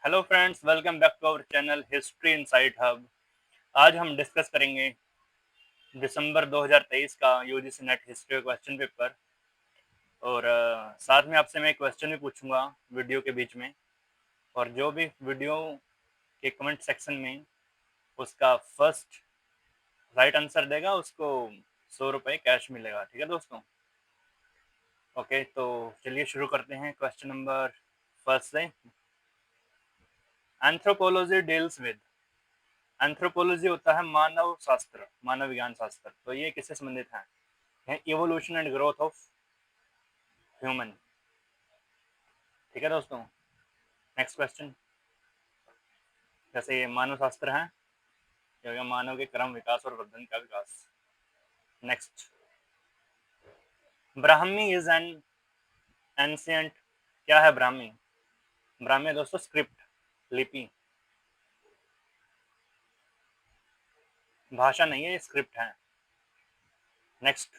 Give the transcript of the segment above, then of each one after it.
Hello friends, welcome back to our channel history insight hub. आज हम discuss करेंगे दिसंबर 2023 का UGC net history question paper. और साथ में आपसे मैं एक क्वेश्चन भी पूछूंगा वीडियो के बीच में। और जो भी वीडियो के कमेंट सेक्शन में उसका फर्स्ट राइट आंसर देगा उसको 100 रुपये कैश मिलेगा। ठीक है दोस्तों। ओके, तो चलिए शुरू करते हैं क्वेश्चन नंबर फर्स्ट से। एंथ्रोपोलॉजी डील्स विद, एंथ्रोपोलॉजी होता है मानव शास्त्र, मानव विज्ञान शास्त्र। तो ये किससे संबंधित है? Evolution and growth of human. ठीक है दोस्तों। Next question. जैसे ये मानव शास्त्र है, ये हो गया मानव के क्रम विकास और वर्धन का विकास। Next, Brahmi is an ancient. क्या है ब्राह्मी? ब्राह्मी दोस्तों स्क्रिप्ट, लिपि, भाषा नहीं है, ये स्क्रिप्ट है। Next,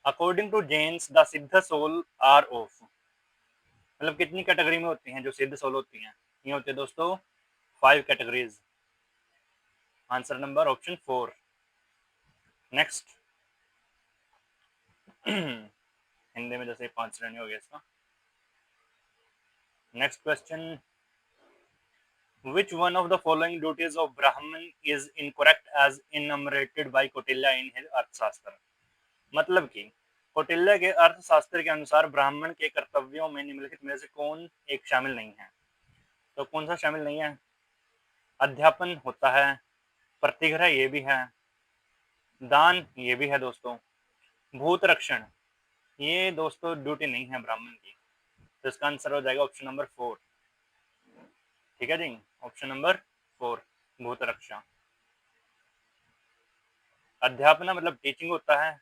according to Jains the Siddha soul are of, मतलब कितनी कैटेगरी में होती हैं जो सिद्ध सोल होती हैं? ये होते हैं दोस्तों 5 categories. Answer number option 4। Next, Hindi में जैसे 5 श्रेणी हो गया इसका। Next question, which one of the following duties of brahman is incorrect as enumerated by Kautilya in his अर्थशास्त्र? मतलब कि कौटिल्य के अर्थशास्त्र के अनुसार ब्राह्मण के कर्तव्यों में निम्नलिखित में से कौन एक शामिल नहीं है? तो कौन सा शामिल नहीं है? अध्यापन होता है, प्रतिग्रह ये भी है, दान ये भी है दोस्तों, भूत रक्षण ये दोस्तों ड्यूटी नहीं है ब्राह्मण की। तो इसका आंसर हो जाएगा ऑप्शन नंबर 4। ठीक है जी, ऑप्शन नंबर 4 भूत रक्षा। अध्यापना मतलब टीचिंग होता है,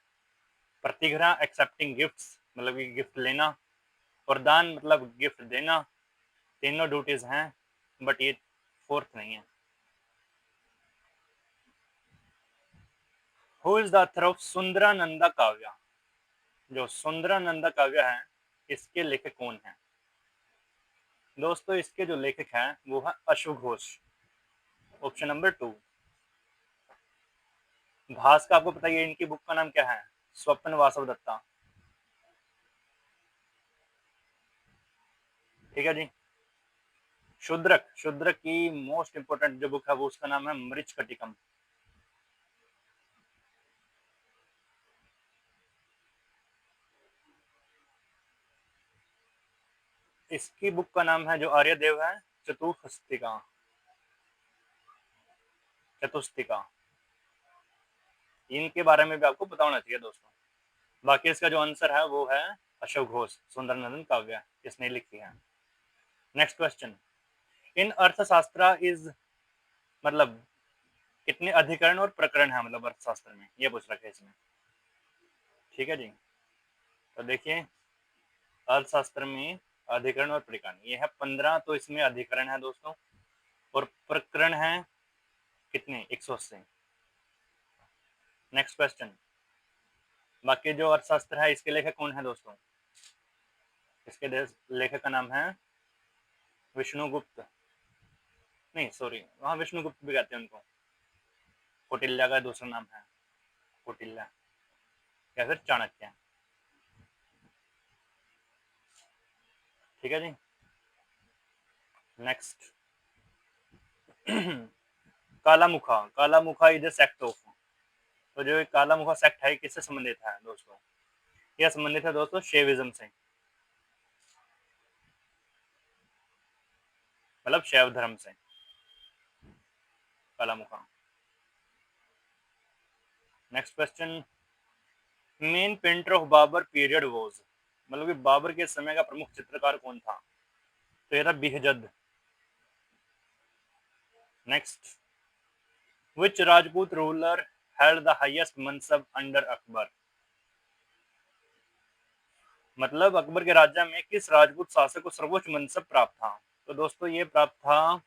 प्रतिग्रह एक्सेप्टिंग गिफ्ट्स मतलब कि गिफ्ट लेना, और दान मतलब गिफ्ट देना। तीनों ड्यूटीज हैं, बट ये फोर्थ नहीं है। Who is the author of Sundarananda kavya? जो सुंदरानंदा काव्य है इसके लेखक कौन है? दोस्तों इसके जो लेखक हैं वो है अशोक घोष, ऑप्शन नंबर 2। भास का आपको पता है इनकी बुक का नाम क्या है? स्वप्न वासव दत्ता। ठीक है जी। शूद्रक, शूद्रक की मोस्ट इंपोर्टेंट जो बुक है वो उसका नाम है मृच्छकटिकम। इसकी बुक का नाम है जो आर्यदेव है चतुष्टिका, चतुष्टिका। इनके बारे में भी आपको पता होना चाहिए दोस्तों। बाकी इसका जो आंसर है वो है अशोक घोष, सुंदरनंदन काव्य इसने लिखी है। नेक्स्ट क्वेश्चन, इन अर्थशास्त्र इज मतलब कितने अधिकरण और प्रकरण है मतलब अर्थशास्त्र में, ये पूछ रखे इसमें। ठीक है जी। तो देखिए अर्थशास्त्र में अधिकरण और प्रकरण ये है 15। तो इसमें अधिकरण है दोस्तों और प्रकरण है कितने? 180। नेक्स्ट क्वेश्चन, बाकी जो अर्थशास्त्र है इसके लेखक कौन है दोस्तों? इसके लेखक का नाम है विष्णुगुप्त, नहीं सॉरी, वहाँ विष्णुगुप्त भी कहते हैं उनको। कौटिल्य का दूसरा नाम है कौटिल्य या फिर चाणक्य। ठीक है जी। Next, Kalamukha, Kalamukha is a sect of. तो जो कालामुखा सेक्ट है किससे संबंधित है दोस्तों? यह संबंधित है दोस्तों शैविज्म से, मतलब शैव धर्म से Kalamukha. Next question, main painter of Babur period was, मतलब कि बाबर के समय का प्रमुख चित्रकार कौन था? तो यह था Bihzad. Next, which Rajput ruler had the highest mansab under Akbar, मतलब अकबर के राज्य में किस राजपूत शासक को सर्वोच्च मनसब प्राप्त था? तो दोस्तों ये प्राप्त था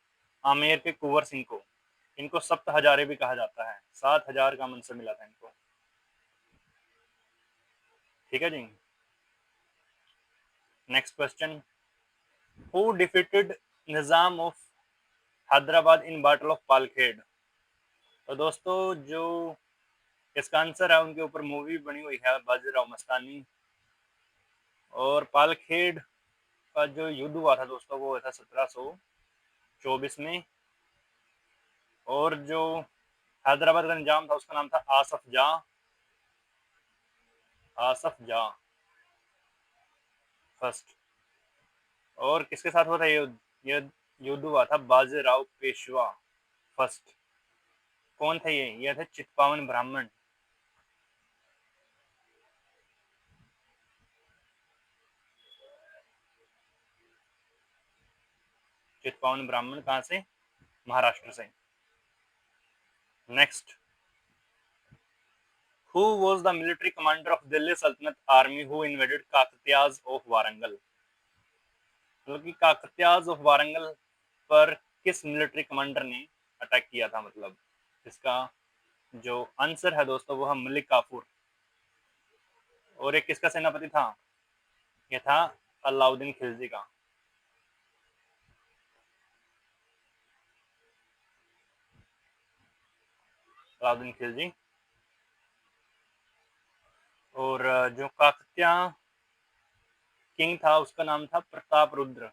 आमेर के कुंवर सिंह को। इनको सप्त हजारे भी कहा जाता है, 7,000 का मनसब मिला था इनको। ठीक है जी। Next question, who defeated Nizam of Hyderabad in battle of Palkhed. तो दोस्तों जो इसका आंसर है उनके ऊपर मूवी बनी हुई है बाजीराव मस्तानी। और पालखेड़ का जो युद्ध हुआ था दोस्तों वो हुआ था 1724 में। और जो हैदराबाद का निजाम था उसका नाम था आसफ जाह। आसफ जाह फर्स्ट। और किसके साथ हुआ था ये युद्ध? युद्ध हुआ था बाजीराव पेशवा फर्स्ट। कौन थे ये थे चित्पावन ब्राह्मण। चित्पावन ब्राह्मण कहां से? महाराष्ट्र से। Next, who was the military commander of Delhi Saltanat army who invaded Kakatiyas of Warangal. मतलब कि काकतियाज ऑफ वारंगल पर किस मिलिट्री कमांडर ने अटैक किया था? मतलब इसका जो आंसर है दोस्तों वो है मलिक काफूर। और एक किसका सेनापति था? ये था अलाउद्दीन खिलजी का। अलाउद्दीन खिलजी। और जो काकतिया किंग था उसका नाम था प्रताप रुद्र।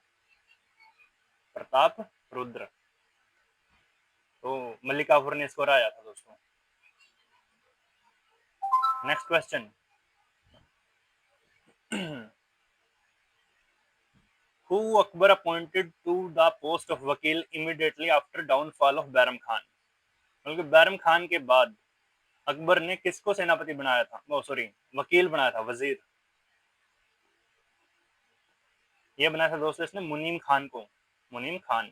प्रताप रुद्र। तो मलिक काफूर ने इसको हराया था दोस्तों। Next question, who Akbar appointed to the post of वकील immediately after downfall of Bairam Khan. मतलब बैरम खान के बाद अकबर ने किसको सेनापति बनाया था? ओ सॉरी, वकील बनाया था, वजीर। ये बनाया था दोस्तों इसने मुनीम खान को। मुनीम Khan.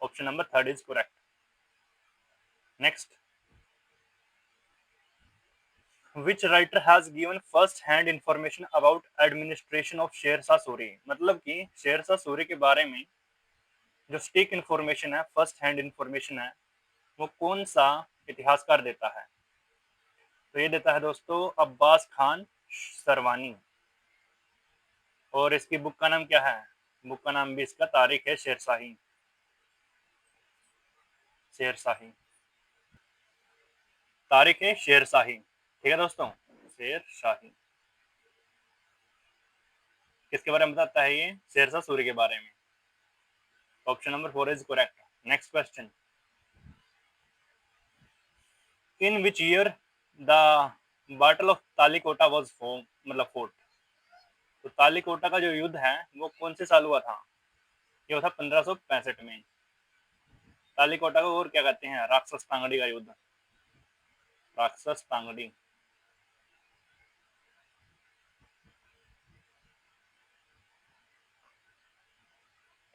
Option number third is correct. Next, which writer has given first hand information about administration of Shershah Suri. मतलब कि शेरशाह सूरी के बारे में जो स्टिक इंफॉर्मेशन है, फर्स्ट हैंड इंफॉर्मेशन है, वो कौन सा इतिहासकार देता है? तो ये देता है दोस्तों अब्बास खान सरवानी। और इसकी बुक का नाम क्या है? बुक का नाम भी इसका तारीख है शेरशाही। शेरशाही। तारीख है शेरशाही। ठीक है दोस्तों, शेरशाही। किसके बारे में बताता है ये? शेरशाह सूरी के बारे में। Option number four is correct. Next question, in which year the battle of Talikota was मतलब फोर्ट। तो तालीकोटा का जो युद्ध है वो कौन से साल हुआ था? ये था 1565 में। तालीकोटा को और क्या कहते हैं? राक्षस तांगड़ी का युद्ध। राक्षस तांगड़ी।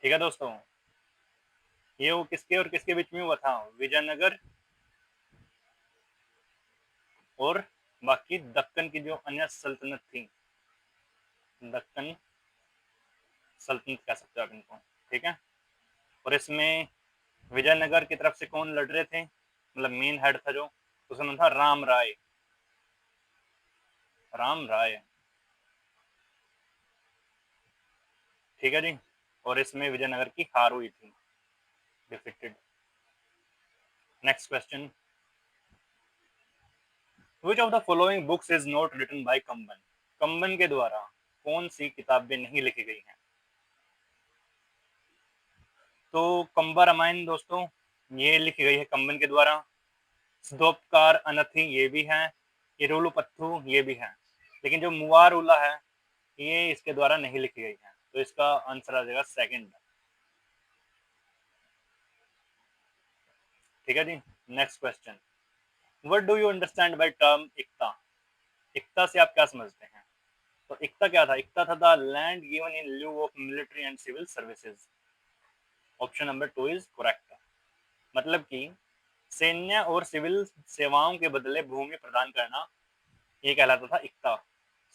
ठीक है दोस्तों, ये वो किसके और किसके बीच में हुआ था? विजयनगर और बाकी दक्कन की जो अन्य सल्तनत थी। दक्कन सल्तनत कह सकते हो आप इनको। ठीक है। और इसमें विजयनगर की तरफ से कौन लड़ रहे थे? मतलब मेन हेड था जो, उसका नाम था राम राय। राम राय। ठीक है जी। और इसमें विजयनगर की हार हुई थी, defeated. Next question, which of the following books is not written by Kamban. Kamban के द्वारा कौन सी किताबें नहीं लिखी गई हैं? तो कंबा रामायण दोस्तों ये लिखी गई है कंबन के द्वारा। सिद्धोपकार अनथी ये भी है। इरोलू पत्थु ये भी है। लेकिन जो मुवार उला है ये इसके द्वारा नहीं लिखी गई है। तो इसका आंसर आ जाएगा सेकंड। ठीक है जी। Next question, what do you understand by term iqta. Iqta से आप क्या समझते हैं? तो इक्ता क्या था? इक्ता था the land given in lieu of military and civil services. Option number two is correct. मतलब कि सैन्य और सिविल सेवाओं के बदले भूमि प्रदान करना, ये कहलाता था इक्ता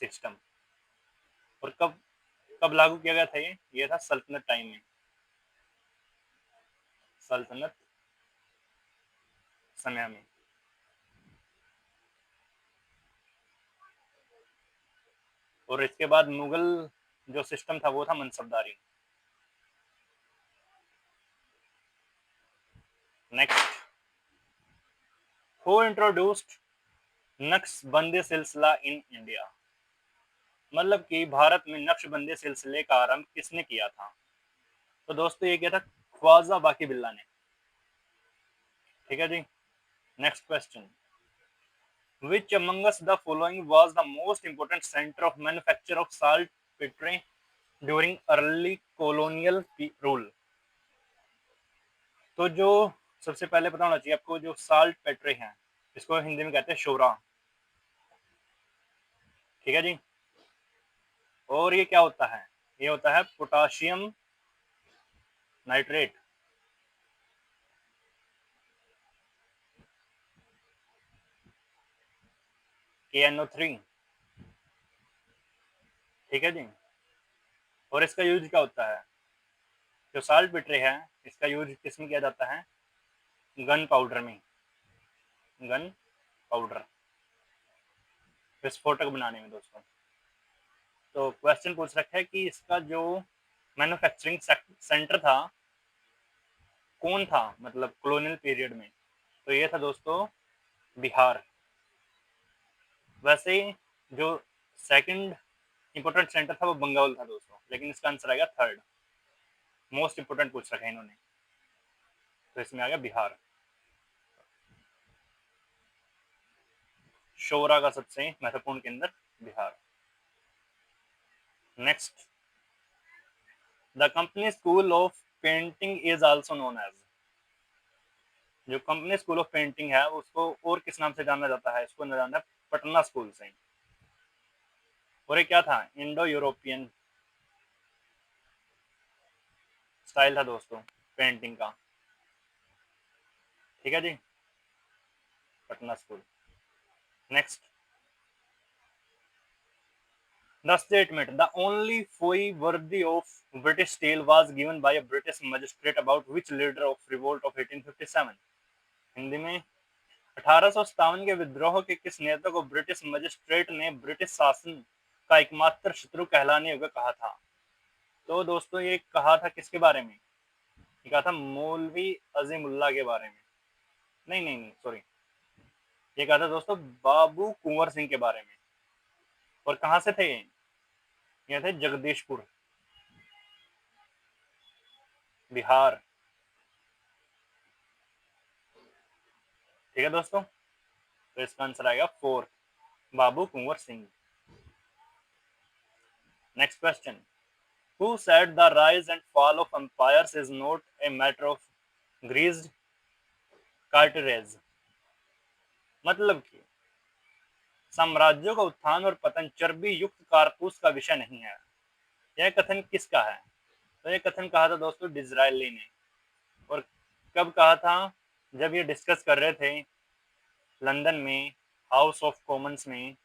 सिस्टम। और कब कब लागू किया गया था ये था सल्तनत टाइम में। सल्तनत समय में। और इसके बाद मुगल जो सिस्टम था वो था मनसबदारी। नेक्स्ट, हु इंट्रोड्यूस्ड नक्शबंदी सिलसिला इन इंडिया? मतलब कि भारत में नक्शबंदी सिलसिले का आरंभ किसने किया था? तो दोस्तों ये किया था ख्वाजा बाकी बिल्ला ने। ठीक है जी। Next question, which amongst the following was the most important center of manufacture of saltpetre during early colonial rule? तो जो सबसे पहले पता होना चाहिए आपको, जो साल्ट पेट्रे हैं इसको हिंदी में कहते हैं शोरा। ठीक है जी। और ये क्या होता है? ये होता है पोटाशियम नाइट्रेट। KNO3। ठीक है जी। और इसका यूज क्या होता है? जो साल्ट पेट्रे है इसका यूज किसमें किया जाता है? गन पाउडर में। गन पाउडर, विस्फोटक बनाने में दोस्तों। तो क्वेश्चन पूछ रखा है कि इसका जो मैन्युफैक्चरिंग सेंटर था कौन था, मतलब कॉलोनियल पीरियड में? तो ये था दोस्तों बिहार। वैसे जो सेकंड इंपोर्टेंट सेंटर था वो बंगाल था दोस्तों, लेकिन इसका आंसर आएगा थर्ड। मोस्ट इंपोर्टेंट पूछ रखा है इन्होंने, तो इसमें आ गया बिहार। शोरा का सबसे महत्वपूर्ण केंद्र Bihar. Next, the company school of painting is also known as? जो कंपनी स्कूल ऑफ पेंटिंग है उसको और किस नाम से जाना जाता है? इसको जाना जाता है पटना स्कूल से। और ये क्या था? इंडो यूरोपियन स्टाइल था दोस्तों पेंटिंग का। ठीक है जी, Patna school. Next, the statement the only foe worthy of British steel was given by a British magistrate about which leader of revolt of 1857? Hindi में 1857 के विद्रोह के किस नेता को ब्रिटिश मजिस्ट्रेट ने ब्रिटिश शासन का एकमात्र शत्रु कहलाने योग्य कहा था? तो दोस्तों ये कहा था किसके बारे में? ये कहा था मौलवी अजीमुल्लाह के बारे में। नहीं नहीं नहीं सॉरी, ये कहा था दोस्तों बाबू कुंवर सिंह के बारे में। और कहां से थे ये थे जगदीशपुर, बिहार। ठीक है दोस्तों, तो इसका आंसर आएगा fourth, Babu Kunwar Singh. Next question, who said the rise and fall of empires is not a matter of greased cartridge? मतलब कि साम्राज्यों का उत्थान और पतन चर्बी युक्त कारतूस का विषय नहीं है। यह कथन किसका है? तो यह कथन कहा था दोस्तों डिज़रायली ने। और कब कहा था? जब ये डिस्कस कर रहे थे लंदन में हाउस ऑफ कॉमन्स में,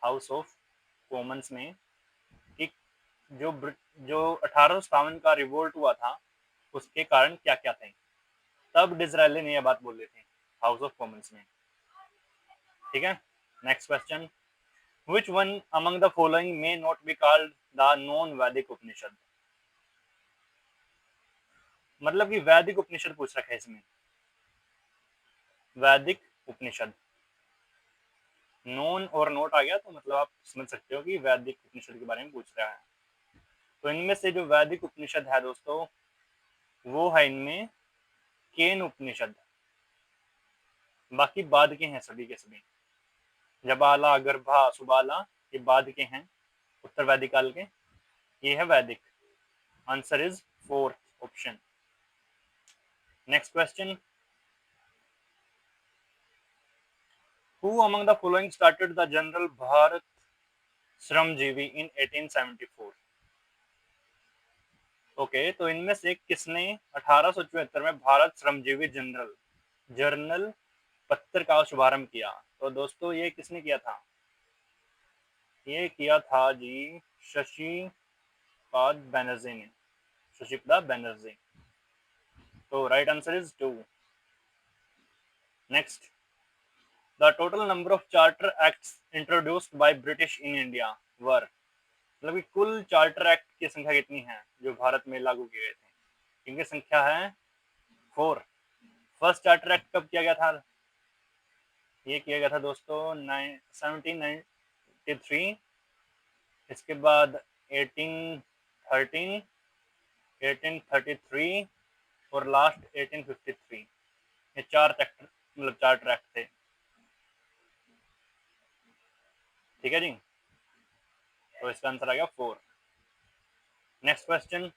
हाउस ऑफ कॉमन्स में कि जो जो 1857 का रिवोल्ट हुआ था उसके कारण क्या क्या थे, तब डिज़रायली ने यह बात बोल रहे थे हाउस ऑफ कॉमन्स में। ठीक है। Next question, which one among the following may not be called the non-Vedic उपनिषद? मतलब कि वैदिक उपनिषद पूछ रखा है इसमें। वैदिक उपनिषद, नॉन और नोट आ गया तो मतलब आप समझ सकते हो कि वैदिक उपनिषद के बारे में पूछ रहा है। तो इनमें से जो वैदिक उपनिषद है दोस्तों वो है इनमें केन उपनिषद। बाकी बाद के हैं सभी के सभी, जबाला गर्भा सुबाला ये बाद के हैं, उत्तर वैदिक काल के। ये है वैदिक। Answer is fourth option. Next question, who among the following started the general Bharat Shramjeevi in 1874? Okay, तो इनमें से किसने 1874 में भारत श्रमजीवी जर्नल पत्र का शुभारंभ किया? तो दोस्तों ये किसने किया था? ये किया था जी शशिपाद बनर्जी ने, शशिपाद बनर्जी। तो right answer is 2। Next, the total number of charter acts introduced by British in India were? मतलब कि कुल चार्टर एक्ट की संख्या कितनी है जो भारत में लागू किए गए थे? इनकी संख्या है 4। फर्स्ट चार्टर एक्ट कब किया गया था? ये किया गया था दोस्तों 1793। इसके बाद 1813, 1833 और लास्ट 1853। ये चार एक्ट मतलब चार्टर एक्ट थे। ठीक है जी, तो इसका आंसर आ गया 4। नेक्स्ट क्वेश्चन,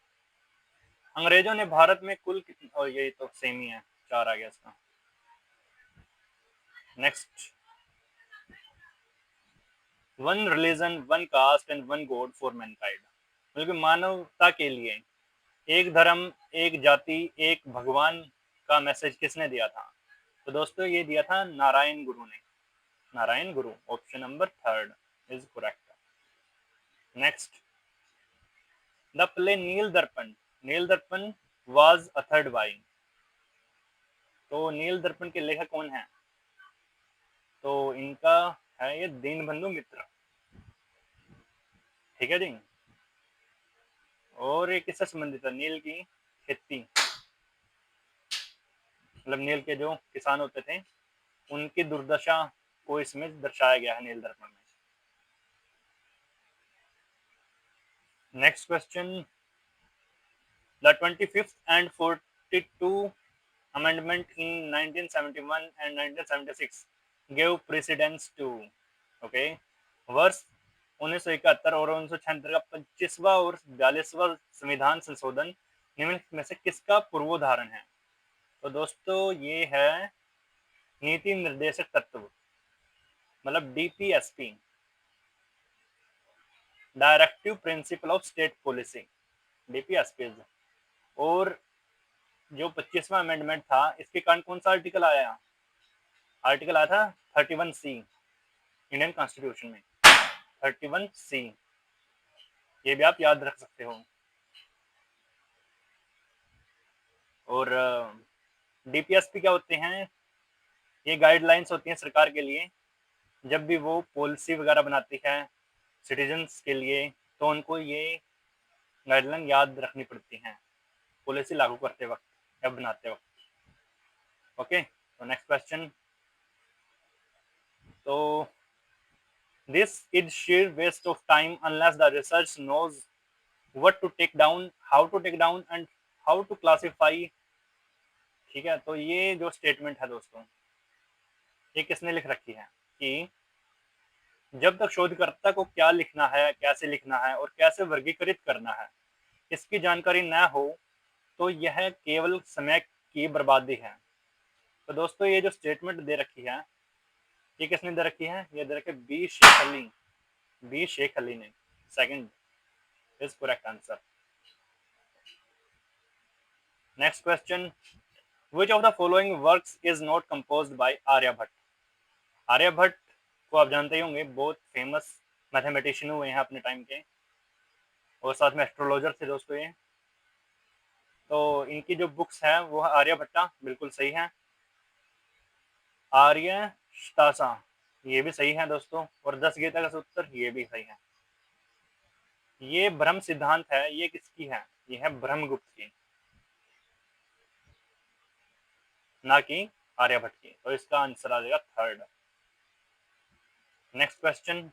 अंग्रेजों ने भारत में कुल कितने, और ये तो सेम ही है, 4 आ गया इसका। Next, one religion one cast and one God for Mankind, मतलब मानवता के लिए एक धर्म, एक जाति, एक भगवान का मैसेज किसने दिया था? तो दोस्तों ये दिया था नारायण गुरु ने। Narayana Guru, option number 3 is correct. Next, the play Nil Darpan was authored bye, तो नील दर्पण के लेखक कौन है? तो इनका है ये दीनबंधु मित्र। ठीक है जी, और ये किससे संबंधित है? नील की खेती, मतलब नील के जो किसान होते थे उनकी दुर्दशा को इसमें दर्शाया गया है नील दर्पण में। Next question, the 25th and 42 amendment in 1971 and 1976 gave precedence to, okay, वर्ष 1971 और 1976 का 25वां और 42वां संविधान संशोधन निम्नलिखित में से किसका पूर्वोदाहरण है? तो दोस्तों ये है नीति निर्देशक तत्व, मतलब DPSP, directive principle of state policy, DPSP. और जो 25वां अमेंडमेंट था इसके कारण कौन सा आर्टिकल आया? आर्टिकल आया था 31C इंडियन कॉन्स्टिट्यूशन में, 31C, ये भी आप याद रख सकते हो। और डीपीएसपी क्या होते हैं? ये गाइडलाइंस होती हैं सरकार के लिए, जब भी वो पॉलिसी वगैरह बनाती है सिटीजन्स के लिए, तो उनको ये गाइडलाइन याद रखनी पड़ती हैं पॉलिसी लागू करते वक्त या बनाते वक्त। ओके, तो नेक्स्ट क्वेश्चन, तो this is sheer waste of time unless the research knows what to take down, how to take down and how to classify। ठीक है, तो ये जो स्टेटमेंट है दोस्तों, ये किसने लिख रखी है कि जब तक शोधकर्ता को क्या लिखना है, कैसे लिखना है और कैसे वर्गीकृत करना है इसकी जानकारी न हो तो यह केवल समय की बर्बादी है। तो दोस्तों ये जो स्टेटमेंट दे रखी है ये किसने दे रखी है? ये दे रखी है बी शेख अली, बी शेख अली ने। Second is correct answer. Next question, Which of the following works is not composed by Aryabhata? Aryabhata को आप जानते ही होंगे, बहुत फेमस मैथमेटिशियन हुए हैं अपने टाइम के, और साथ में एस्ट्रोलॉजर थे दोस्तों ये। तो इनकी जो बुक्स हैं वो आर्यभट्टा, बिल्कुल सही है। आर्यष्टासा ये भी सही है दोस्तों, और 10 गीता का सूत्र ये भी सही है। ये ब्रह्म सिद्धांत है, ये किसकी है? ये है ब्रह्मगुप्त की, ना कि आर्यभट्ट की, तो इसका आंसर आ जाएगा 3rd। Next question,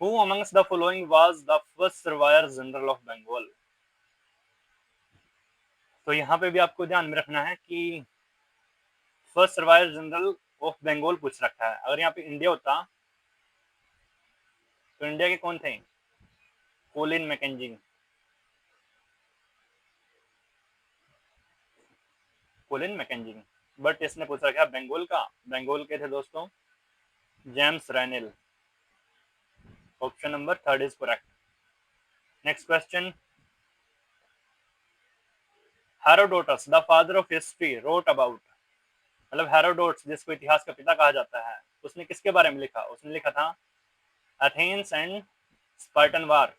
Who amongst the following was the first surveyor general of Bengal? तो यहाँ पे भी आपको ध्यान में रखना है कि first surveyor general of Bengal पूछ रखा है। अगर यहाँ पे इंडिया होता तो इंडिया के कौन थे? Colin Mackenzie, Colin Mackenzie. But इसने पूछ रखा है बंगाल का, बंगाल के थे दोस्तों James renal. Option number 3 is correct. Next question, Herodotus the father of history wrote about, मतलब हेरोडोटस जिसको इतिहास का पिता कहा जाता है, उसने किसके बारे में लिखा? उसने लिखा था एथेंस एंड स्पार्टन वार।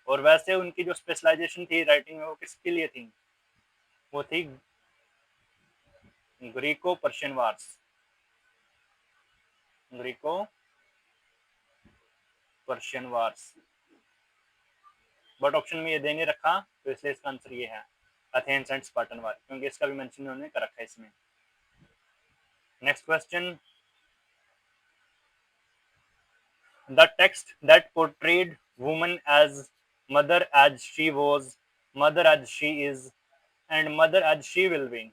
और वैसे उनकी जो स्पेशलाइजेशन थी राइटिंग में वो किसके लिए थी? वो थी Greco Persian wars, Greco Persian wars. But option में ये दे नहीं रखा तो इसलिए इसका आंसर ये है एथेंस एंड स्पार्टन वार, क्योंकि इसका भी मेंशन उन्होंने कर रखा है इसमें। Next question, the text that portrayed woman as mother as she was, mother as she is and mother as she will be.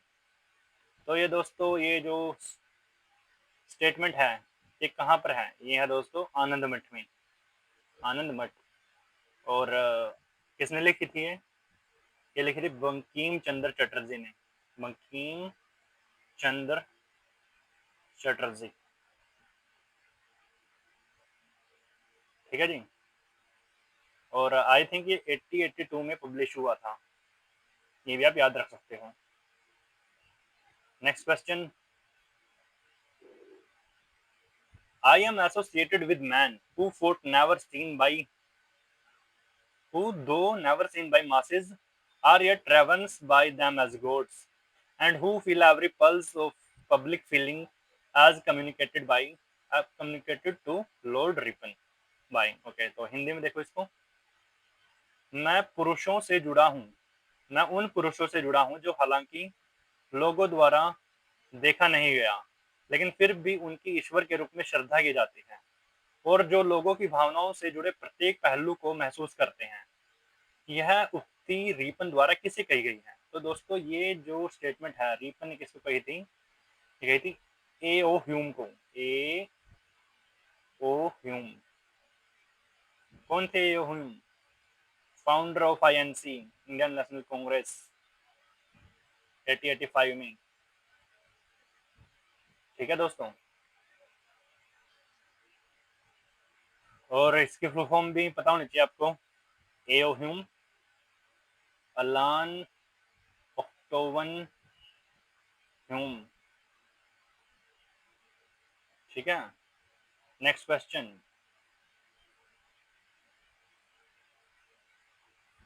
तो ये दोस्तों ये जो स्टेटमेंट है ये कहाँ पर है? ये है दोस्तों आनंद मठ में, आनंद मठ। और किसने लिखी थी ये लिखी थी बंकिम चंद्र चटर्जी ने, बंकिम चंद्र चटर्जी। ठीक है जी। और आई थिंक ये 80-82 में पब्लिश हुआ था, ये भी आप याद रख सकते हो। Next question, I am associated with man who fought never seen by, who though never seen by masses are yet reverenced by them as gods, and who feel every pulse of public feeling as communicated by, communicated to Lord Ripon by। Okay, तो हिंदी में देखो इसको, मैं पुरुषों से जुड़ा हूँ, मैं उन पुरुषों से जुड़ा हूँ जो हालांकि लोगों द्वारा देखा नहीं गया लेकिन फिर भी उनकी ईश्वर के रूप में श्रद्धा की जाती है, और जो लोगों की भावनाओं से जुड़े प्रत्येक पहलू को महसूस करते हैं। यह उक्ति रीपन द्वारा किसे कही गई है? तो दोस्तों ये जो स्टेटमेंट है रीपन ने किसको कही थी? ये कही थी ए ओ ह्यूम को। ए ओ ह्यूम कौन थे? A O Hume founder of INC, Indian National Congress, 1885 में। ठीक है दोस्तों, और इसकी फुल फॉर्म भी पता होनी चाहिए आपको, A O Hume, Allan Octavian Hume. ठीक है। Next question,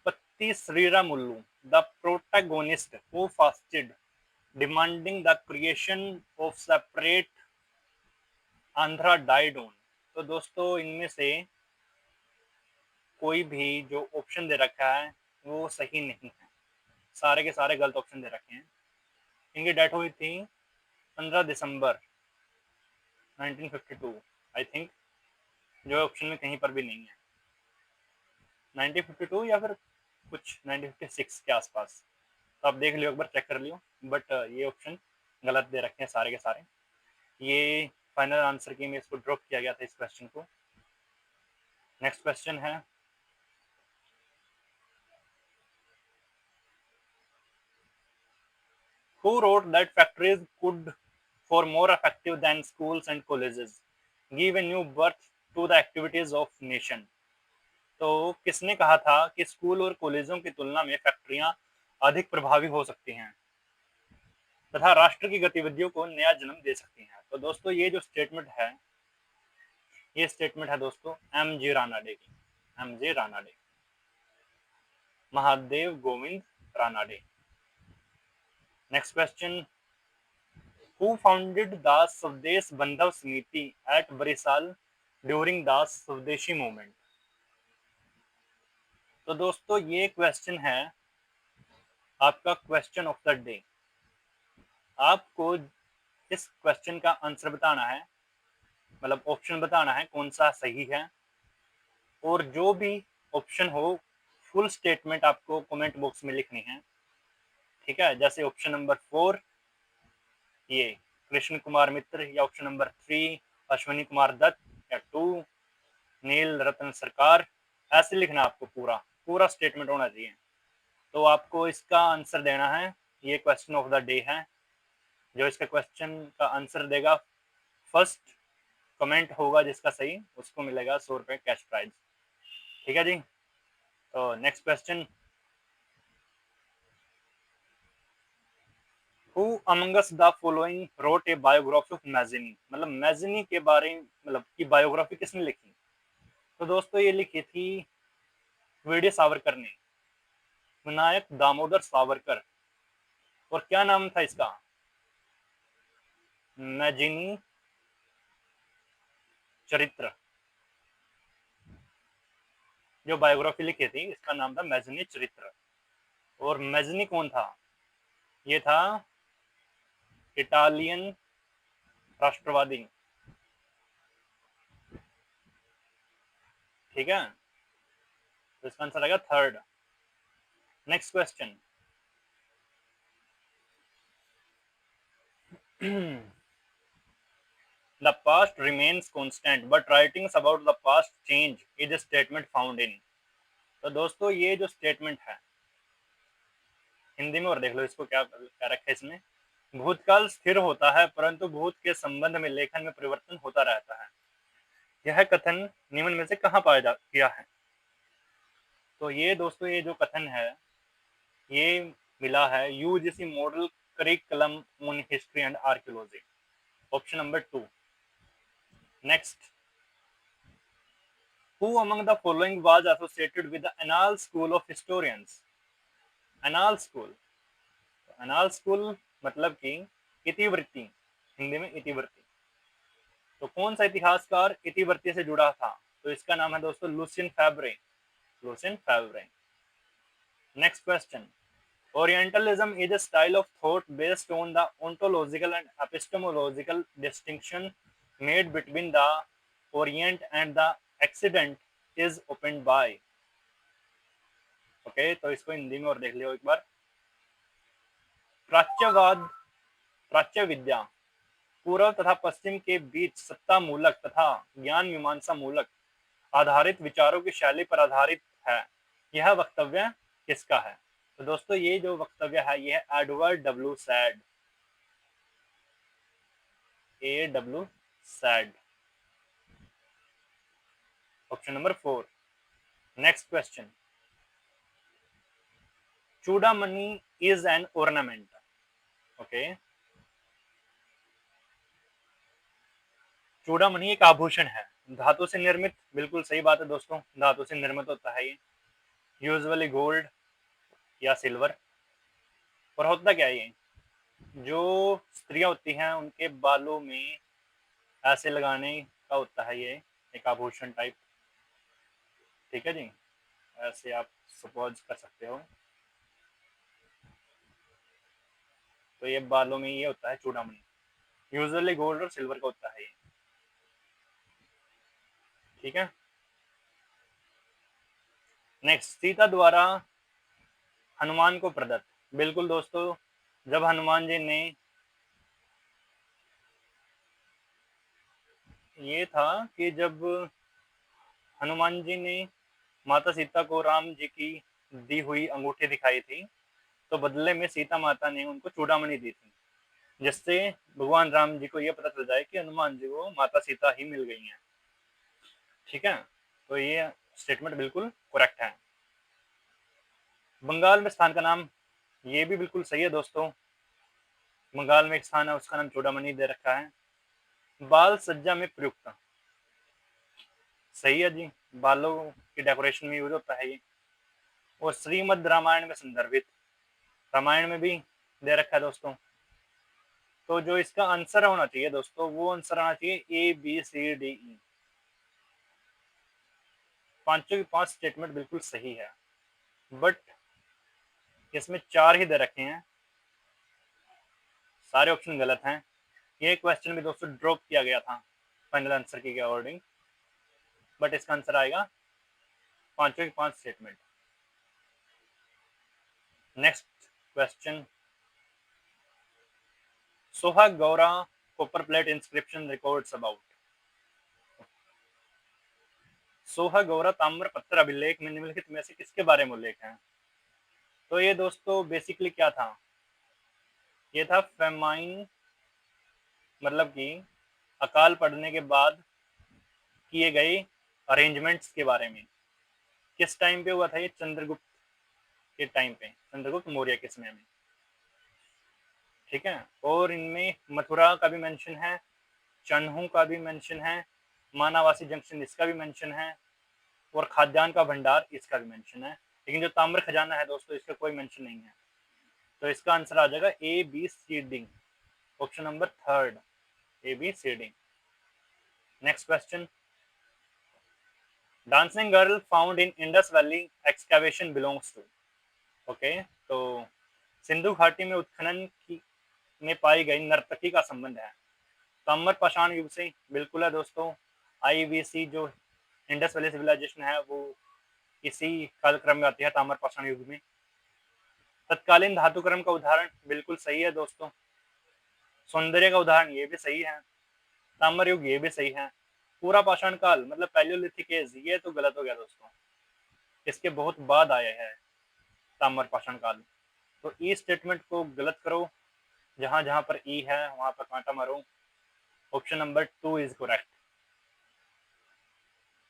Potti Sriramulu, the protagonist who fasted demanding the creation of separate Andhra died on. तो दोस्तों इनमें से कोई भी जो ऑप्शन दे रखा है वो सही नहीं है, सारे के सारे गलत ऑप्शन दे रखे हैं। इनकी डेथ हुई थी 15 दिसंबर 1952। आई थिंक जो ऑप्शन में कहीं पर भी नहीं है, 1952 या फिर कुछ 1956 के आसपास। तो आप देख लियो, एक बार चेक कर लियो, बट ये ऑप्शन गलत दे रखे हैं सारे के सारे। ये फाइनल आंसर की में इसको ड्रॉप किया गया था इस क्वेश्चन को। नेक्स्ट क्वेश्चन है, who wrote that factories could, for more effective than schools and colleges, give a new birth to the activities of nation। तो किसने कहा था कि स्कूल और कॉलेजों की तुलना में फैक्ट्रियां अधिक प्रभावी हो सकती हैं तथा राष्ट्र की गतिविधियों को नया जन्म दे सकती हैं? तो दोस्तों ये जो स्टेटमेंट है ये स्टेटमेंट है दोस्तों एम जी रानाडे की, M J Ranade, Mahadev Govind Ranade. Next question, who founded the Swdesh Bandhav Samiti at Barisal during the स्वदेशी मूवमेंट? तो दोस्तों ये क्वेश्चन है आपका क्वेश्चन ऑफ द डे। आपको इस क्वेश्चन का आंसर बताना है, मतलब ऑप्शन बताना है कौन सा सही है, और जो भी ऑप्शन हो फुल स्टेटमेंट आपको कमेंट बॉक्स में लिखनी है। ठीक है, जैसे ऑप्शन नंबर 4 ये कृष्ण कुमार मित्र, या ऑप्शन नंबर 3 अश्विनी कुमार दत्त, या 2 नील रतन सरकार, ऐसे लिखना आपको, पूरा पूरा स्टेटमेंट होना चाहिए। तो आपको इसका आंसर देना है, ये क्वेश्चन ऑफ द डे है। जो इसका क्वेश्चन का आंसर देगा, फर्स्ट कमेंट होगा जिसका सही, उसको मिलेगा 100 रुपये कैश प्राइज। ठीक है जी। तो next question, who Among Us the following wrote a biography of Mazzini? मतलब मैजिनी के बारे में, मतलब की बायोग्राफी किसने लिखी? तो दोस्तों ये लिखी थी वीडी सावरकर ने, विनायक दामोदर सावरकर। और क्या नाम था इसका? मैजिनी चरित्र। जो बायोग्राफी लिखी थी इसका नाम था मैजिनी चरित्र। और मेजनी कौन था? ये था इटालियन राष्ट्रवादी। ठीक है, तो इसका आंसर आएगा third. Next question. The past remains constant, but writings about the past change is a statement found in। तो दोस्तों ये जो स्टेटमेंट है हिंदी में और देख लो इसको क्या क्या रखा है इसमें। भूतकाल स्थिर होता है परंतु भूत के संबंध में लेखन में परिवर्तन होता रहता है। यह कथन निम्न में से कहाँ पाया जा किया है? तो ये दोस्तों ये जो कथन है ये मिला है UGC model curriculum on history and archaeology, option number 2। Next, who among the following was associated with the Annals School of Historians? Annals School, Annals School मतलब कि इतिवृत्ति, हिंदी में इतिवृत्ति। तो कौन सा इतिहासकार इतिवृत्ति से जुड़ा था? तो इसका नाम है दोस्तों Lucien Febvre, Lucien Febvre. Next question. Orientalism is a style of thought based on the ontological and epistemological distinction made between the Orient and the Occident is opened by। Okay, तो इसको हिंदी में और देख लियो एक बार। प्राच्यवाद, प्राच्य विद्या पूर्व तथा पश्चिम के बीच सत्ता मूलक तथा ज्ञान मीमांसा मूलक आधारित विचारों की शैली पर आधारित है। यह वक्तव्य किसका है? तो दोस्तों ये जो वक्तव्य है ये है Edward W Said, AW Said, option number 4। Next question. Chudamani is an ornament। Okay, Chudamani एक आभूषण है, धातु से निर्मित, बिल्कुल सही बात है दोस्तों, धातु से निर्मित होता है ये, यूजुअली गोल्ड या सिल्वर। और होता क्या है ये, जो स्त्रियां होती हैं उनके बालों में ऐसे लगाने का होता है ये एक आभूषण टाइप। ठीक है जी, ऐसे आप सपोज कर सकते हो। तो ये बालों में ये होता है चूड़ामणि, यूजुअली गोल्ड और सिल्वर का होता है ये। ठीक है, नेक्स्ट, सीता द्वारा हनुमान को प्रदत्त। बिल्कुल दोस्तों, जब हनुमान जी ने ये था कि जब हनुमान जी ने माता सीता को राम जी की दी हुई अंगूठी दिखाई थी तो बदले में सीता माता ने उनको चूड़ामणि दी थी, जिससे भगवान राम जी को यह पता चल जाए कि हनुमान जी को माता सीता ही मिल गई हैं। ठीक है, तो ये स्टेटमेंट बिल्कुल करेक्ट है। बंगाल में स्थान का नाम, ये भी बिल्कुल सही है दोस्तों, बंगाल में एक स्थान है उसका नाम चूड़ामणि दे रखा है। बाल सज्जा में प्रयुक्त, सही है जी, बालों की डेकोरेशन में यूज होता है ये। और श्रीमद् रामायण में संदर्भित, रामायण में भी दे रखा है दोस्तों। तो जो इसका आंसर होना चाहिए दोस्तों वो आंसर आना चाहिए ABCDE। पांचों की पांच स्टेटमेंट बिल्कुल सही है, बट इसमें 4 ही दे रखे हैं, सारे ऑप्शन गलत हैं। ये क्वेश्चन भी दोस्तों ड्रॉप किया गया था फाइनल आंसर की अकॉर्डिंग, बट इसका आंसर आएगा पांचों की पांच statement. Next question. Sohgaura copper plate inscription records about. Sohgaura ताम्र पत्थर अभिलेख में निम्नलिखित में से किसके बारे में उल्लेख है? तो ये दोस्तों बेसिकली क्या था, ये था फेमाइन, मतलब कि अकाल पड़ने के बाद किए गए अरेंजमेंट्स के बारे में। किस टाइम पे हुआ था ये? चंद्रगुप्त के टाइम पे, चंद्रगुप्त मौर्य के समय में। ठीक है, और इनमें मथुरा का भी मेंशन है, चन्हू का भी मेंशन है, मानावासी जंक्शन इसका भी मेंशन है, और खाद्यान्न का भंडार इसका भी मेंशन है। लेकिन जो ताम्र खजाना है दोस्तों इसका कोई मेंशन नहीं है। तो इसका आंसर आ जाएगा ABCD, option number 3, ABCD। Next question. Dancing girl found in Indus valley excavation belongs to. Okay, तो सिंधु घाटी में उत्खनन की में पाई गई नर्तकी का संबंध है ताम्र पाषाण युग से। बिल्कुल है दोस्तों, आईवीसी जो इंडस वैली सिविलाइजेशन है वो इसी कालक्रम में आती है, ताम्र पाषाण युग में। तत्कालीन धातुक्रम का उदाहरण बिल्कुल सही है दोस्तों। सौंदर्य का उदाहरण ये भी सही है। ताम्र युग ये भी सही है। पूरा पाषाण काल मतलब पैलियोलिथिक एज, ये तो गलत हो गया दोस्तों, इसके बहुत बाद आया है ताम्र पाषाण काल। तो ई स्टेटमेंट को गलत करो, जहां जहां पर ई है वहां पर कांटा मारो। Option number 2 is correct.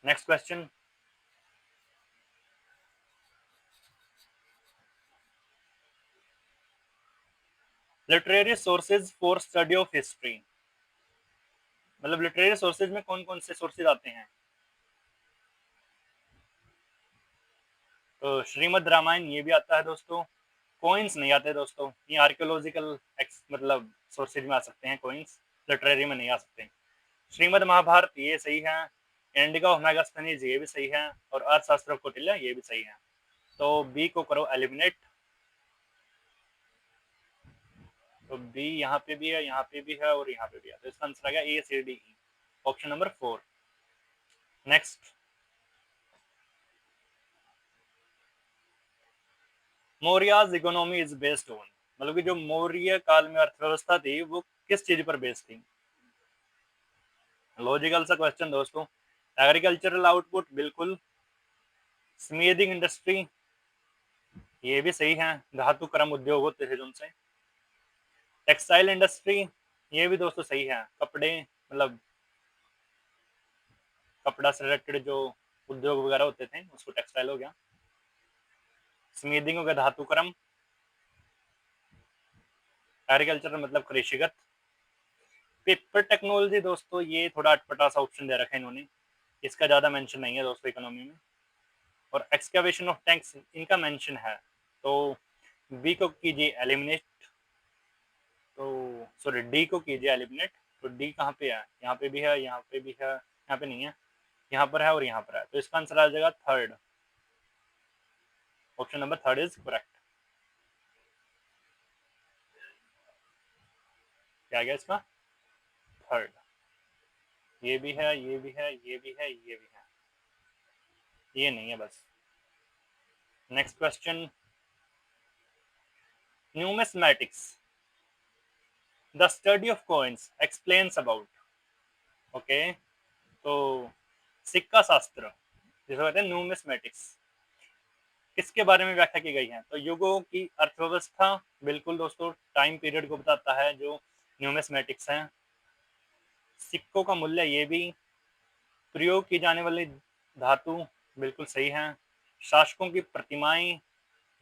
Next question, literary sources for study of history, मतलब लिटरेरी सोर्सेज में कौन कौन से सोर्सेज आते हैं? तो श्रीमद् रामायण ये भी आता है दोस्तों। कॉइन्स नहीं आते दोस्तों, ये आर्कियोलॉजिकल मतलब सोर्सेज में आ सकते हैं, कॉइन्स लिटरेरी में नहीं आ सकते। श्रीमद् महाभारत ये सही है। इंडिका ऑफ मेगास्थनीज ये भी सही है, और अर्थशास्त्र ऑफ कौटिल्य ये भी सही है। तो बी को करो एलिमिनेट। तो बी यहाँ पे भी है, यहाँ पे भी है और यहाँ पे भी है, तो इसका आंसर आ गया A C D E, option number 4। Next, Mauryas economy is based on, मतलब कि जो मौर्य काल में अर्थव्यवस्था थी वो किस चीज पर बेस्ड थी? लॉजिकल सा क्वेश्चन दोस्तों। एग्रीकल्चरल आउटपुट बिल्कुल। स्मीदिंग इंडस्ट्री ये भी सही है, धातु क्रम उद्योग होते थे उनसे। टेक्सटाइल इंडस्ट्री ये भी दोस्तों सही है, कपड़े मतलब कपड़ा से रिलेटेड जो उद्योग वगैरह होते थे उसको टेक्सटाइल हो गया। स्मीदिंग हो गया धातु क्रम। एग्रीकल्चर मतलब कृषिगत। पेपर टेक्नोलॉजी दोस्तों ये थोड़ा अटपटा सा ऑप्शन दे रखा है इन्होंने, इसका ज्यादा मेंशन नहीं है दोस्तों इकोनॉमी में। और एक्सकवेशन ऑफ टैंक्स इनका मेंशन है, तो बी को कीजिए एलिमिनेट। तो सॉरी, डी को कीजिए एलिमिनेट। तो डी कहाँ पे है? यहाँ पे भी है, यहाँ पे भी है, यहाँ पे नहीं है, यहाँ पर है और यहाँ पर है, तो इसका आंसर आ जाएगा third. Option number third is correct. क्या गया इसका? थर्ड। ये भी है, ये भी है, ये भी है, ये भी है, ये नहीं है बस। Next question, numismatics the study of coins explains about. Okay, तो सिक्का शास्त्र जिसे कहते हैं न्यूमिस्मैटिक्स, किसके बारे में व्याख्या की गई है? तो युगों की अर्थव्यवस्था बिल्कुल दोस्तों, टाइम पीरियड को बताता है जो न्यूमिस्मैटिक्स है। सिक्कों का मूल्य ये भी, प्रयोग की जाने वाली धातु बिल्कुल सही है। शासकों की प्रतिमाएं,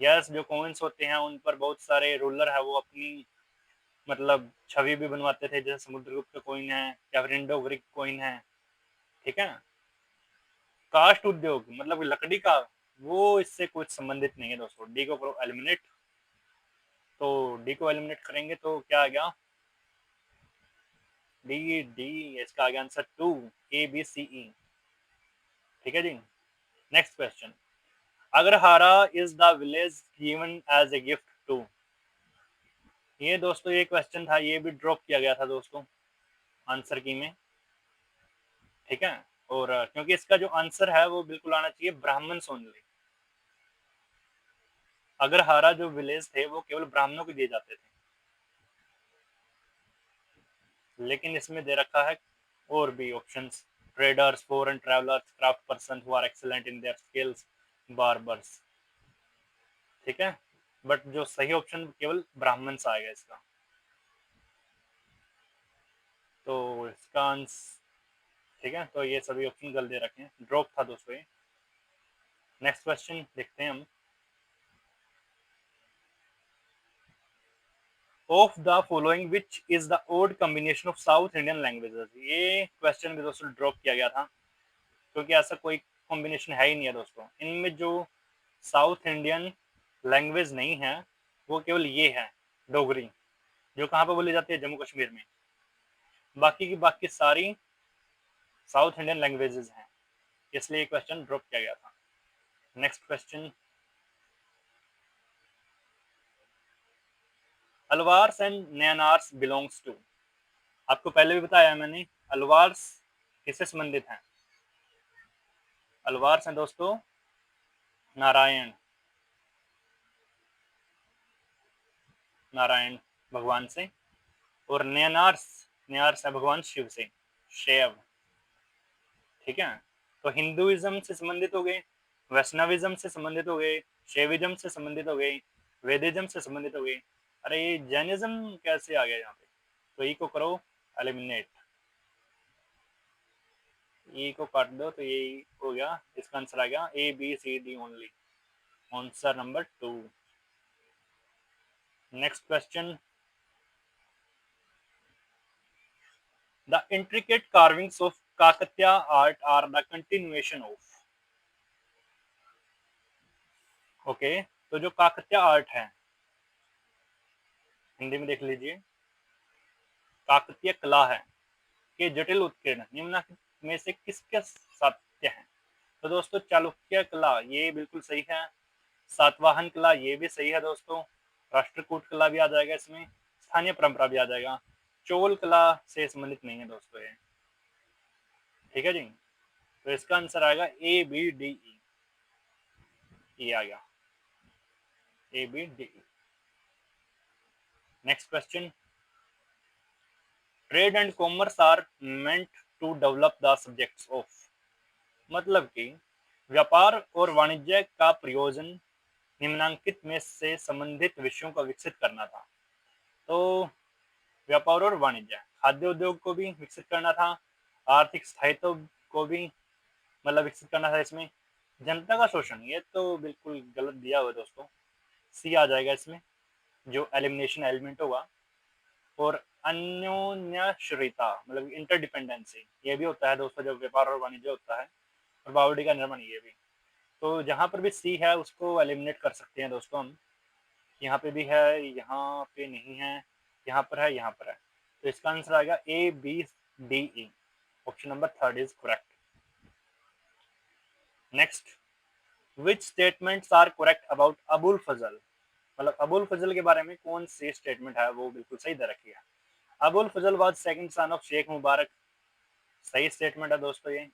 यस, जो कॉइन्स होते हैं उन पर बहुत सारे रूलर है वो अपनी मतलब छवि भी बनवाते थे, जैसे समुद्रगुप्त का कॉइन है या फिर इंडो ग्रीक कॉइन है, ठीक है। कास्ट उद्योग मतलब लकड़ी का, वो इससे कुछ संबंधित नहीं है दोस्तों। डी को करो एलिमिनेट। तो डी को एलिमिनेट करेंगे तो क्या आ गया? डी डी, इसका आ गया आंसर 2, ए बी सी ई, ठीक है जी। Next question, agrahara is the village given as a gift to. ये दोस्तों ये क्वेश्चन था, ये भी ड्रॉप किया गया था दोस्तों आंसर की में, ठीक है। और क्योंकि इसका जो आंसर है वो बिल्कुल आना चाहिए ब्राह्मण्स ओनली। अग्रहारा जो विलेज थे वो केवल ब्राह्मणों को दिए जाते थे, लेकिन इसमें दे रखा है और भी options, traders, foreign travellers, craft person who are excellent in their skills, barbers, ठीक है। बट जो सही ऑप्शन केवल ब्राह्मण्स आएगा इसका, तो इसका आंसर, ठीक है। तो ये सभी ऑप्शन गलत दे रखे हैं, ड्रॉप था दोस्तों ये। नेक्स्ट क्वेश्चन देखते हैं हम, of the following which is the odd combination of south Indian languages. ये क्वेश्चन भी दोस्तों ड्रॉप किया गया था, क्योंकि ऐसा कोई कॉम्बिनेशन है ही नहीं है दोस्तों। इनमें जो साउथ इंडियन लैंग्वेज नहीं है वो केवल ये है डोगरी, जो कहाँ पे बोली जाती है? जम्मू कश्मीर में। बाकी की बाकी सारी साउथ इंडियन लैंग्वेजेस हैं, इसलिए क्वेश्चन ड्रॉप किया गया था। Next question, Alvars and Nayanars belongs to, आपको पहले भी बताया मैंने, अलवार्स किससे संबंधित हैं? अलवार्स हैं दोस्तों नारायण, नारायण भगवान से, और नैनार्स, नैनार्स है भगवान शिव से, शिव, ठीक है। तो हिंदुइज्म से संबंधित हो गए, वैष्णविज्म से संबंधित हो गए, शैविज्म से संबंधित हो गए, वेदिज्म से संबंधित हो गए। अरे ये जैनिज्म कैसे आ गया यहाँ पे? तो ई को करो एलिमिनेट, ई को काट दो तो ये हो गया, इसका आंसर आ गया A B C D only, answer number 2। Next question, the intricate carvings of Kakatiya art are the continuation of, okay तो जो काकतिया आर्ट है, हिंदी में देख लीजिए, काकतीय कला है के जटिल उत्कीर्ण निम्नलिखित में से किसके सत्य है? तो दोस्तों चालुक्य कला ये बिल्कुल सही है, सातवाहन कला ये भी सही है दोस्तों, राष्ट्रकूट कला भी आ जाएगा इसमें, स्थानीय परंपरा भी आ जाएगा, चोल कला से संबंधित नहीं है दोस्तों ये, ठीक है जी। तो इसका आंसर आएगा ए बी डी ई, ये आ गया A B D E. Next question, trade and commerce are meant to develop the subjects of, मतलब कि व्यापार और वाणिज्य का प्रयोजन निम्नांकित में से संबंधित विषयों को विकसित करना था। तो व्यापार और वाणिज्य, खाद्य उद्योग को भी विकसित करना था, आर्थिक स्थायित्व को भी मतलब विकसित करना था इसमें, जनता का शोषण ये तो बिल्कुल गलत दिया हुआ दोस्तों, सी आ जाएगा इसमें जो एलिमिनेशन एलिमेंट होगा, और अन्योन्याश्रिता मतलब इंटरडिपेंडेंसी ये भी होता है दोस्तों जब व्यापार और वाणिज्य होता है, और बावड़ी का निर्माण ये भी। तो जहाँ पर भी सी है उसको एलिमिनेट कर सकते हैं दोस्तों हम, यहाँ पे भी है, यहाँ पे नहीं है, यहाँ पर है, यहाँ पर है, तो इसका आंसर आएगा A B D E, option number 3 is correct. Next, which statements are correct about Abul Fazl, मतलब अबुल फजल के बारे में कौन सी स्टेटमेंट है वो बिल्कुल सही दे रखी है? Abul Fazl was second son of Shaikh Mubarak, सही स्टेटमेंट है दोस्तों ये।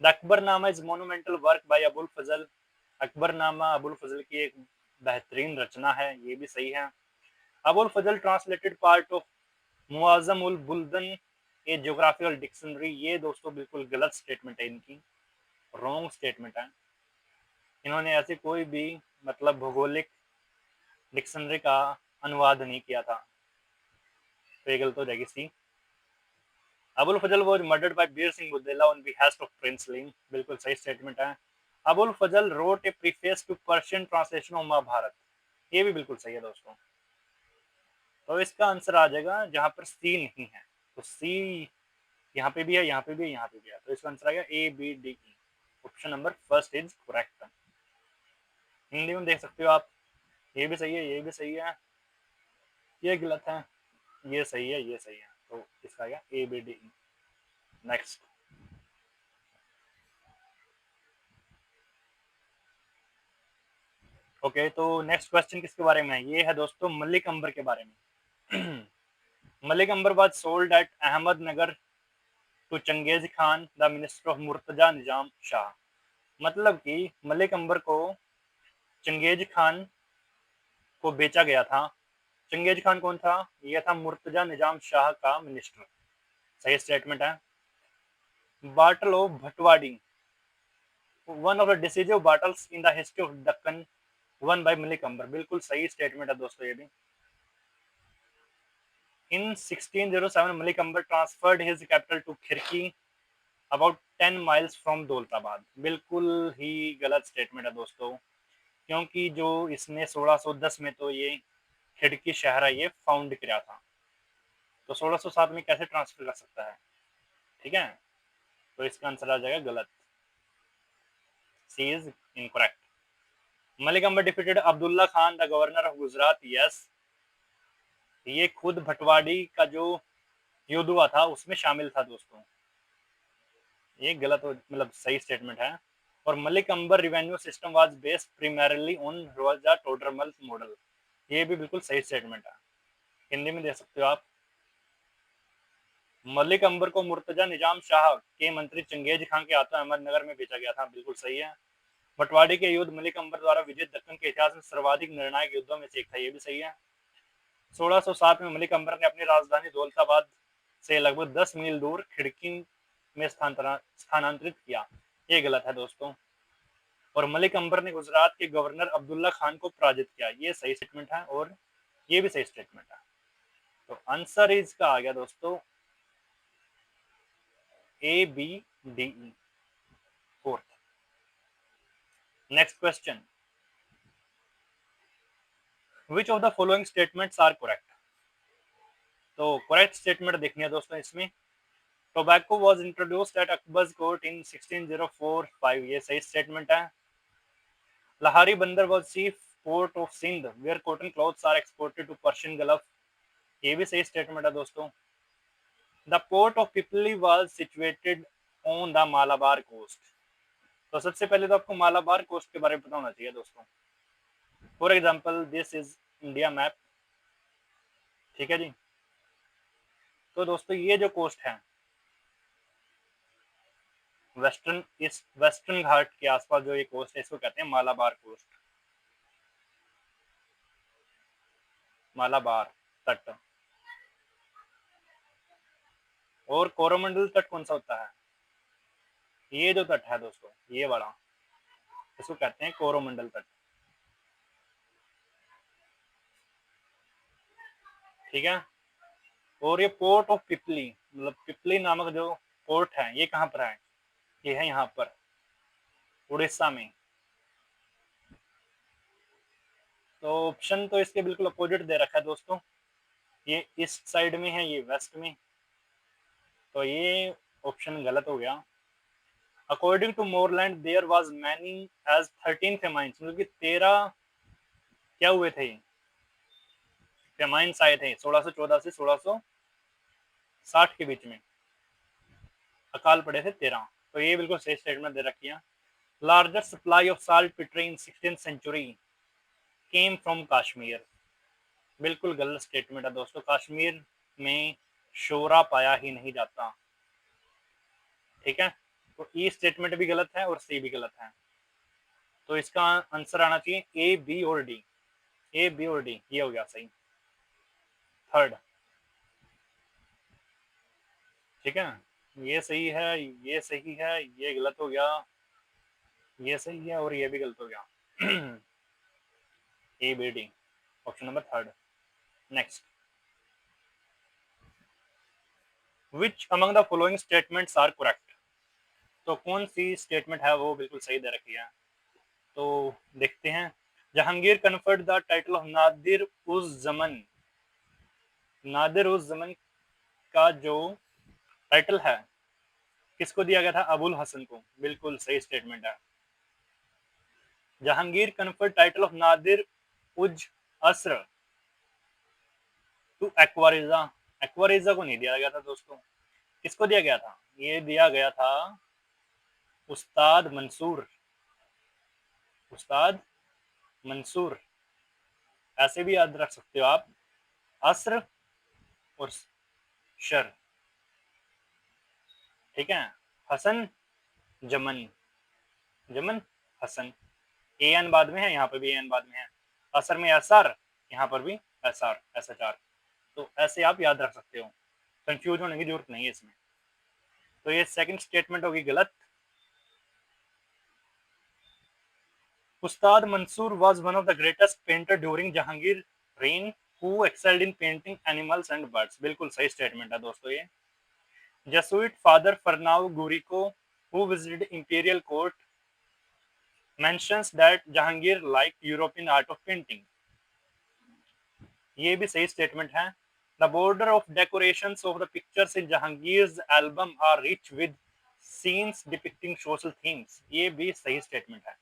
The Akbarnama is monumental work by Abul Fazl, Akbarnama Abul Fazl की एक बेहतरीन रचना है, ये भी सही है। Abul Fazl translated part of Mujam ul Buldan a geographical dictionary, ये दोस्तों बिल्कुल गलत स्टेटमेंट है इनकी, रॉन्ग स्टेटमेंट है, इन्होंने ऐसे कोई भी मतलब भौगोलिक डिक्शनरी का अनुवाद नहीं किया था, तो ये गलत हो जाएगी C. Abul Fazl was murdered by Bir Singh Bundela on behest of prince Salim, बिल्कुल सही स्टेटमेंट है। Abul Fazl wrote a preface to Persian translation of Mahabharata, ये भी बिल्कुल सही है दोस्तों। तो इसका आंसर आ जाएगा जहां पर सी नहीं है, तो सी यहाँ पे भी है, यहाँ पे भी है, यहाँ पे भी है, तो इसका आंसर आएगा A B D E, option number first is correct. Hindi में देख सकते हो आप, ये भी सही है, ये भी सही है, ये गलत है, ये सही है, ये सही है, तो इसका आएगा A B D E. Next, okay तो नेक्स्ट क्वेश्चन किसके बारे में है? ये है दोस्तों मलिक अंबर के बारे में। Malik Ambar was sold at Ahmednagar to Changez Khan the minister of Murtaza Nizam Shah, मतलब कि मलिक अंबर को चंगेज खान को बेचा गया था। चंगेज खान कौन था? यह था मुर्तजा निजाम शाह का मिनिस्टर, सही स्टेटमेंट है। Battle of Bhatvadi, one of the decisive battles in the history of Deccan, won by Malik Ambar, बिल्कुल सही स्टेटमेंट है दोस्तों ये भी। In 1607, Malik Ambar transferred his capital to खिरकी about 10 miles from दौलताबाद, बिल्कुल ही गलत स्टेटमेंट है दोस्तों, क्योंकि जो इसने 1610 में तो ये खिड़की शहर है ये फाउंड किया था, तो 1607 में कैसे ट्रांसफर कर सकता है, ठीक है, तो इसका आंसर आ जाएगा गलत, C is incorrect. Malik Ambar defeated Abdullah Khan the governor of Gujarat, yes, ये खुद भटवाड़ी का जो युद्ध हुआ था उसमें शामिल था दोस्तों, ये गलत मतलब सही स्टेटमेंट है। और Malik Ambar revenue system was based primarily on Raja Todarmal model, ये भी बिल्कुल सही स्टेटमेंट है। हिंदी में दे सकते हो आप। मलिक अंबर को मुर्तजा निजाम शाह के मंत्री चंगेज खान के हाथों अहमदनगर में बेचा गया था, बिल्कुल सही है। पटवारी के युद्ध मलिक अंबर द्वारा विजय दक्कन के इतिहास में सर्वाधिक निर्णायक युद्धों में से एक था, ये भी सही है। 1607 में मलिक अंबर ने अपनी राजधानी दौलताबाद से लगभग 10 मील दूर खिड़की में स्थानांतरित किया, ये गलत है दोस्तों। और मलिक अंबर ने गुजरात के गवर्नर अब्दुल्ला खान को पराजित किया, ये सही स्टेटमेंट है और ये भी सही स्टेटमेंट है। तो आंसर इज का आ गया दोस्तों A B D E, fourth. Next question, which of the following statements are correct. तो करेक्ट स्टेटमेंट देखनी है दोस्तों इसमें। Tobacco was introduced at Akbar's court in 1645, ये सही स्टेटमेंट है। Lahori Bandar was chief port of Sindh where cotton cloths are exported to Persian Gulf, ये भी सही स्टेटमेंट है दोस्तों। The port of Pipli was situated on the Malabar coast. तो सबसे पहले तो आपको मालाबार कोस्ट के बारे में पता होना चाहिए दोस्तों। For example this is India map, ठीक है जी। तो दोस्तों ये जो कोस्ट है वेस्टर्न घाट के आसपास जो ये कोस्ट है, इसको कहते हैं मालाबार कोस्ट, मालाबार तट। और कोरोमंडल तट कौन सा होता है, ये जो तट है दोस्तों ये वाला, इसको कहते हैं कोरोमंडल तट, ठीक है। और ये पोर्ट ऑफ पिपली, मतलब पिपली नामक जो पोर्ट है ये कहाँ पर है, ये है यहाँ पर उड़ीसा में। तो ऑप्शन तो इसके बिल्कुल अपोजिट दे रखा है दोस्तों, ये ईस्ट साइड में है, ये वेस्ट में, तो ये ऑप्शन गलत हो गया। According to Moreland there was many as 13 famines, मतलब कि 13 क्या हुए थे, फेमाइंस आए थे 1614 से 1660 के बीच में, अकाल पड़े थे 13। तो ये बिल्कुल सही स्टेटमेंट दे रखी है। Largest supply of saltpetre in 16th century came from Kashmir, बिल्कुल गलत स्टेटमेंट है दोस्तों। कश्मीर में शोरा पाया ही नहीं जाता, ठीक है। तो ई स्टेटमेंट भी गलत है और सी भी गलत है। तो इसका आंसर आना चाहिए ए बी और डी, ए बी और डी, ये हो गया सही, थर्ड, ठीक है। ये सही है, ये सही है, ये गलत हो गया, ये सही है और ये भी गलत हो गया। A B D, option number third. Next, which among the following statements are correct. तो कौन सी स्टेटमेंट है वो बिल्कुल सही दे रखी है, तो देखते हैं। Jahangir conferred the title of Nadir उज जमन, नादिर उज जमन का जो टाइटल है किसको दिया गया था, अबुल हसन को, बिल्कुल सही स्टेटमेंट है। Jahangir conferred title of Nadir उज असर टू एक्वारिजा, एक्वारिजा को नहीं दिया गया था दोस्तों, किसको दिया गया था, ये दिया गया था उस्ताद मंसूर, उस्ताद मंसूर, ऐसे भी याद रख सकते हो आप, असर और शर, ठीक है। हसन जमन, जमन हसन, ए एन बाद में है, यहाँ पर भी एन बाद में है, असर में एसआर, यहाँ पर भी एसआर एस एच आर, तो ऐसे आप याद रख सकते हो, कंफ्यूज होने की जरूरत नहीं है इसमें। तो ये सेकंड स्टेटमेंट होगी गलत। उस्ताद Mansoor was one of the greatest painter during Jahangir reign who excelled in painting animals and birds, बिल्कुल सही स्टेटमेंट है दोस्तों ये। Jesuit father Fernão Gurico who visited imperial court mentions that Jahangir liked European art of painting, ये भी सही statement है। The border of decorations of the pictures in Jahangir's album are rich with scenes depicting social themes, ये भी सही statement है।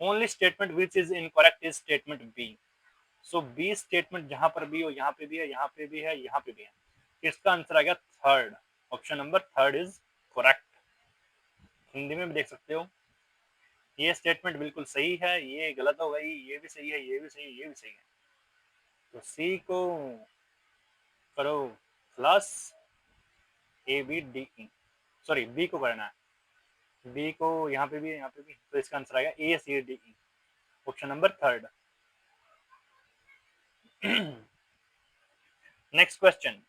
Only statement which is incorrect is statement B. So B statement जहां पर भी हो, यहाँ पे भी है, यहाँ पे भी है, यहाँ पे भी है, इसका आंसर आ गया third, option number third is correct. Hindi में भी देख सकते हो, ये स्टेटमेंट बिल्कुल सही है, ये गलत हो गई, ये भी सही है, ये भी सही है, ये भी सही है। तो सी को करो plus A B D E, sorry B को करना है, बी को यहाँ पे भी यहाँ पे भी, तो इसका आंसर आएगा A C D E, option number third. Next question,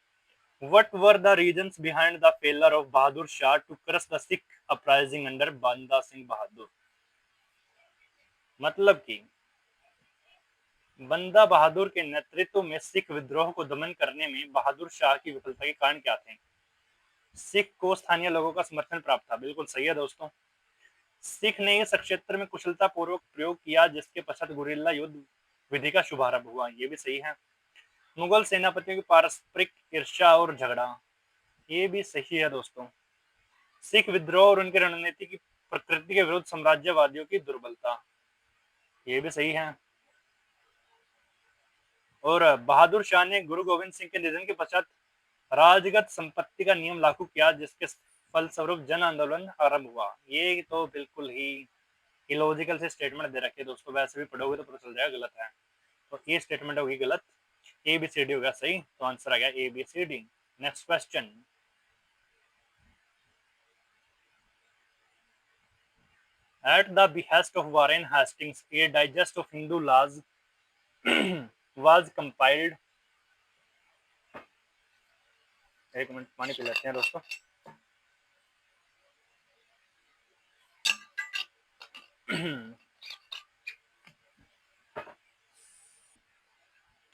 what were the reasons behind the failure of Bahadur Shah to crush the Sikh uprising under Banda Singh Bahadur? मतलब कि बंदा बहादुर के नेतृत्व में सिख विद्रोह को दमन करने में बहादुर शाह की विफलता के कारण क्या थे? सिख को स्थानीय लोगों का समर्थन प्राप्त था, बिल्कुल सही है दोस्तों। सिख ने इस क्षेत्र में कुशलता पूर्वक प्रयोग किया जिसके पश्चात गुरिल्ला युद्ध विधि का शुभारंभ हुआ, ये भी सही है। मुगल सेनापतियों की पारस्परिक ईर्ष्या और झगड़ा, ये भी सही है दोस्तों। सिख विद्रोह और उनकी रणनीति की प्रकृति के विरुद्ध साम्राज्यवादियों की दुर्बलता, ये भी सही है। और बहादुर शाह ने गुरु गोविंद सिंह के निधन के पश्चात राजगत संपत्ति का नियम लागू किया जिसके फलस्वरूप जन आंदोलन आरंभ हुआ, ये तो बिल्कुल ही इलॉजिकल से स्टेटमेंट दे रखे दोस्तों, वैसे भी पढ़ोगे तो पता चल जाएगा गलत है। तो ये स्टेटमेंट होगी गलत, ए बी सी डी होगा सही, तो आंसर आ गया A B C D. Next question, at the behest of Warren Hastings, a digest of Hindu laws was compiled। एक मिनट पानी पी लेते हैं दोस्तों।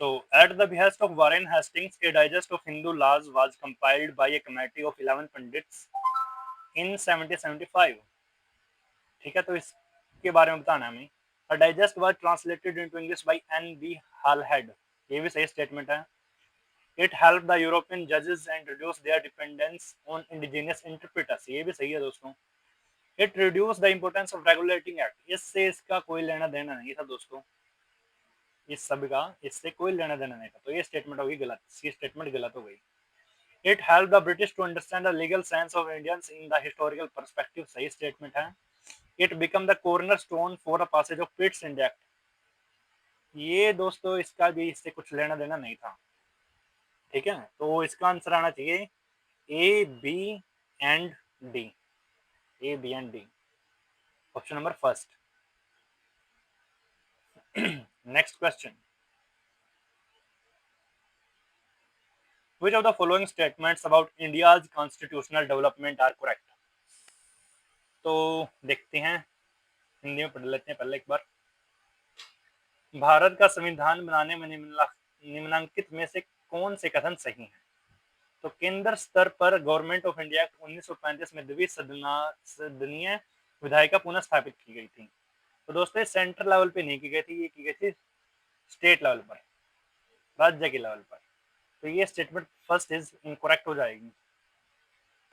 तो at the behest of Warren Hastings, a digest of Hindu laws was compiled by a committee of 11 pandits in 1775। ठीक है, तो इसके बारे में बताना हमें। A digest was translated into English by N.B. Halhed, ये भी सही स्टेटमेंट है। It helped the European judges and reduced their dependence on indigenous interpreters, ये भी सही है दोस्तों। It reduced the importance of regulating act, इससे इसका कोई लेना देना नहीं था दोस्तों, इस सब का इससे कोई लेना देना नहीं था, तो ये स्टेटमेंट होगी गलत, सी स्टेटमेंट गलत हो गई। It helped the British to understand the legal sense of Indians in the historical perspective, सही स्टेटमेंट है। It became the cornerstone for the passage of Pitt's India Act, ये दोस्तों इसका भी इससे कुछ लेना देना नहीं था। ठीक है, तो इसका आंसर आना चाहिए A B and D, A B and D, option number first. Next question, which of the following statements about India's constitutional development are correct? तो देखते हैं, हिंदी में पढ़ लेते हैं पहले एक बार। भारत का संविधान बनाने में निम्नलिखित में से कौन से कथन सही हैं? तो केंद्र स्तर पर गवर्नमेंट ऑफ इंडिया एक्ट 1935 में द्विसदनीय विधायिका पुनः स्थापित की गई थी। तो दोस्तों सेंट्रल लेवल पे नहीं की गई थी, ये की गई थी स्टेट लेवल पर, राज्य के लेवल पर, तो ये स्टेटमेंट फर्स्ट इज इनकरेक्ट हो जाएगी।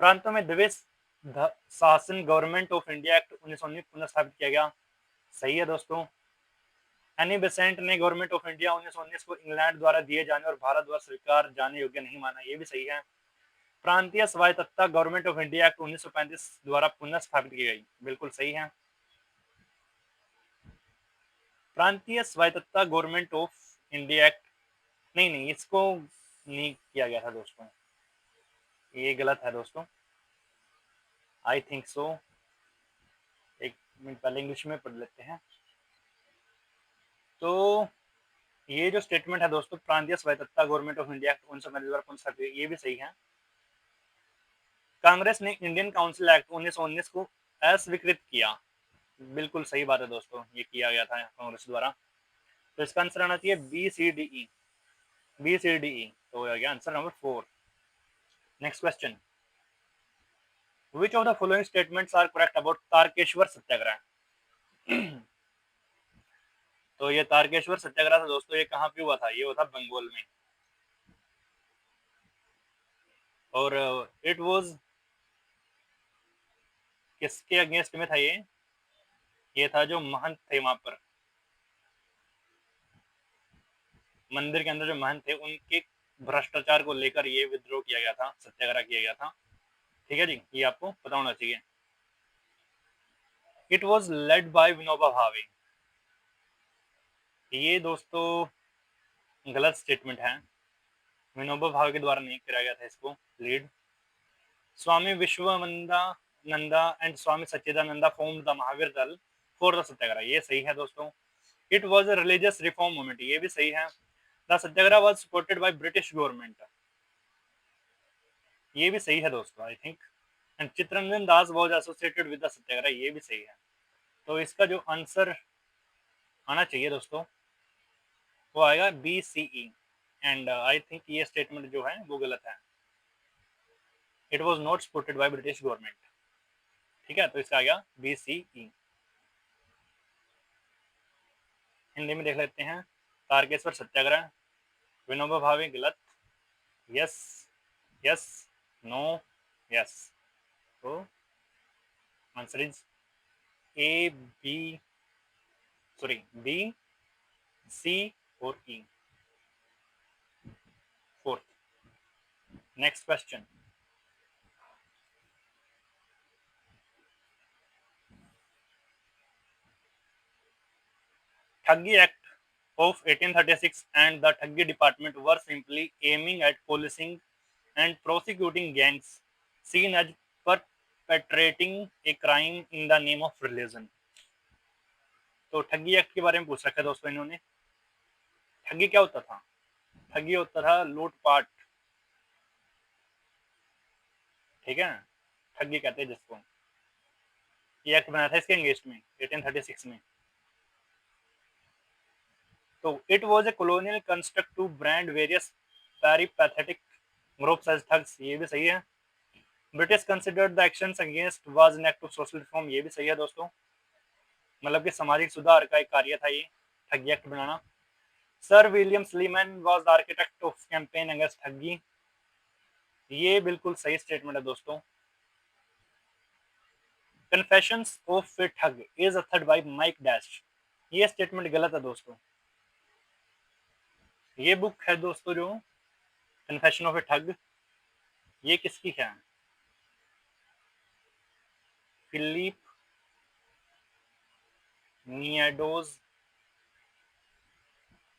प्रांतों में द्विश शासन गवर्नमेंट ऑफ इंडिया एक्ट 1919 पुनः स्थापित किया गया, सही है दोस्तों। एनी बेसेंट ने गवर्नमेंट ऑफ इंडिया 1919 को इंग्लैंड द्वारा दिए जाने और भारत द्वारा स्वीकार जाने योग्य नहीं माना, ये भी सही है। प्रांतीय स्वायत्तता गवर्नमेंट ऑफ इंडिया एक्ट 1935 द्वारा पुनः स्थापित की गई, बिल्कुल सही है। प्रांतीय स्वायत्तता गवर्नमेंट ऑफ इंडिया एक्ट, नहीं इसको नहीं किया गया था दोस्तों, ये गलत है दोस्तों, आई थिंक सो। एक मिनट पहले इंग्लिश में पढ़ लेते हैं। तो ये जो स्टेटमेंट है दोस्तों, प्रांतीय स्वायत्तता गवर्नमेंट ऑफ इंडिया एक्ट 1935 ये भी सही है। कांग्रेस ने इंडियन काउंसिल एक्ट 1919 को अस्वीकृत किया, बिल्कुल सही बात है दोस्तों, ये किया गया था कांग्रेस द्वारा। तो इसका आंसर आना चाहिए B C D E, B C D E, तो हो गया answer number 4। Next question, which of the following statements are correct about Tarkeshwar Satyagraha? तो ये तारकेश्वर सत्याग्रह था दोस्तों, ये कहाँ पे हुआ था? ये हुआ था बंगाल में, और इट वाज किसके अगेंस्ट में था? ये था जो महंत थे वहां पर, मंदिर के अंदर जो महंत थे उनके भ्रष्टाचार को लेकर ये विद्रोह किया गया था, सत्याग्रह किया गया था। ठीक है जी, ये आपको पता होना चाहिए। It was led by Vinoba Bhave, ये दोस्तों गलत स्टेटमेंट है। विनोबा भावे के द्वारा नहीं किया गया था इसको lead. Swami Vishwananda and Swami Sachchidananda formed the Mahavir Dal for the Satyagraha, ये सही है दोस्तों। It was a religious reform movement, ये भी सही है। The Satyagraha was supported by British government, ये भी सही है दोस्तों I think. And Chittaranjan Das was associated with the Satyagraha, ये भी सही है। तो इसका जो आंसर आना चाहिए दोस्तों वो आएगा B C E. And I think ये स्टेटमेंट जो है वो गलत है। It was not supported by British government. ठीक है, तो इसका आ गया बी सी ई। हिंदी में देख लेते हैं। तारकेश्वर सत्याग्रह, विनोबा भावे गलत, यस यस नो यस। तो answer is A B sorry B C और E. Fourth, next question. Thuggee act of 1836 and the Thuggi department were simply aiming at policing and prosecuting gangs seen as perpetrating a crime in the name of religion। तो ठगी act के बारे में पूछ रखा है दोस्तों इन्होंने। ठगी क्या होता था? ठगी होता था लूटपाट, ठीक है, ठगी कहते हैं जिसको। ये एक्ट बनाया था इसके अगेंस्ट में 1836 में। तो it was a colonial construct to brand various peripatetic groups as thugs, ये भी सही है। British considered the actions against was an act of social reform, ये भी सही है दोस्तों। मतलब कि सामाजिक सुधार का एक कार्य था ये ठगी act banana. Sir William Sleeman was the architect of campaign against ठगी, ये बिल्कुल सही स्टेटमेंट है दोस्तों। कन्फेशंस ऑफ ए ठग is authored bye mic dash, ये स्टेटमेंट गलत है दोस्तों। ये बुक है दोस्तों जो कन्फेशन ऑफ ए ठग, ये किसकी है? फिलिप नियाडोज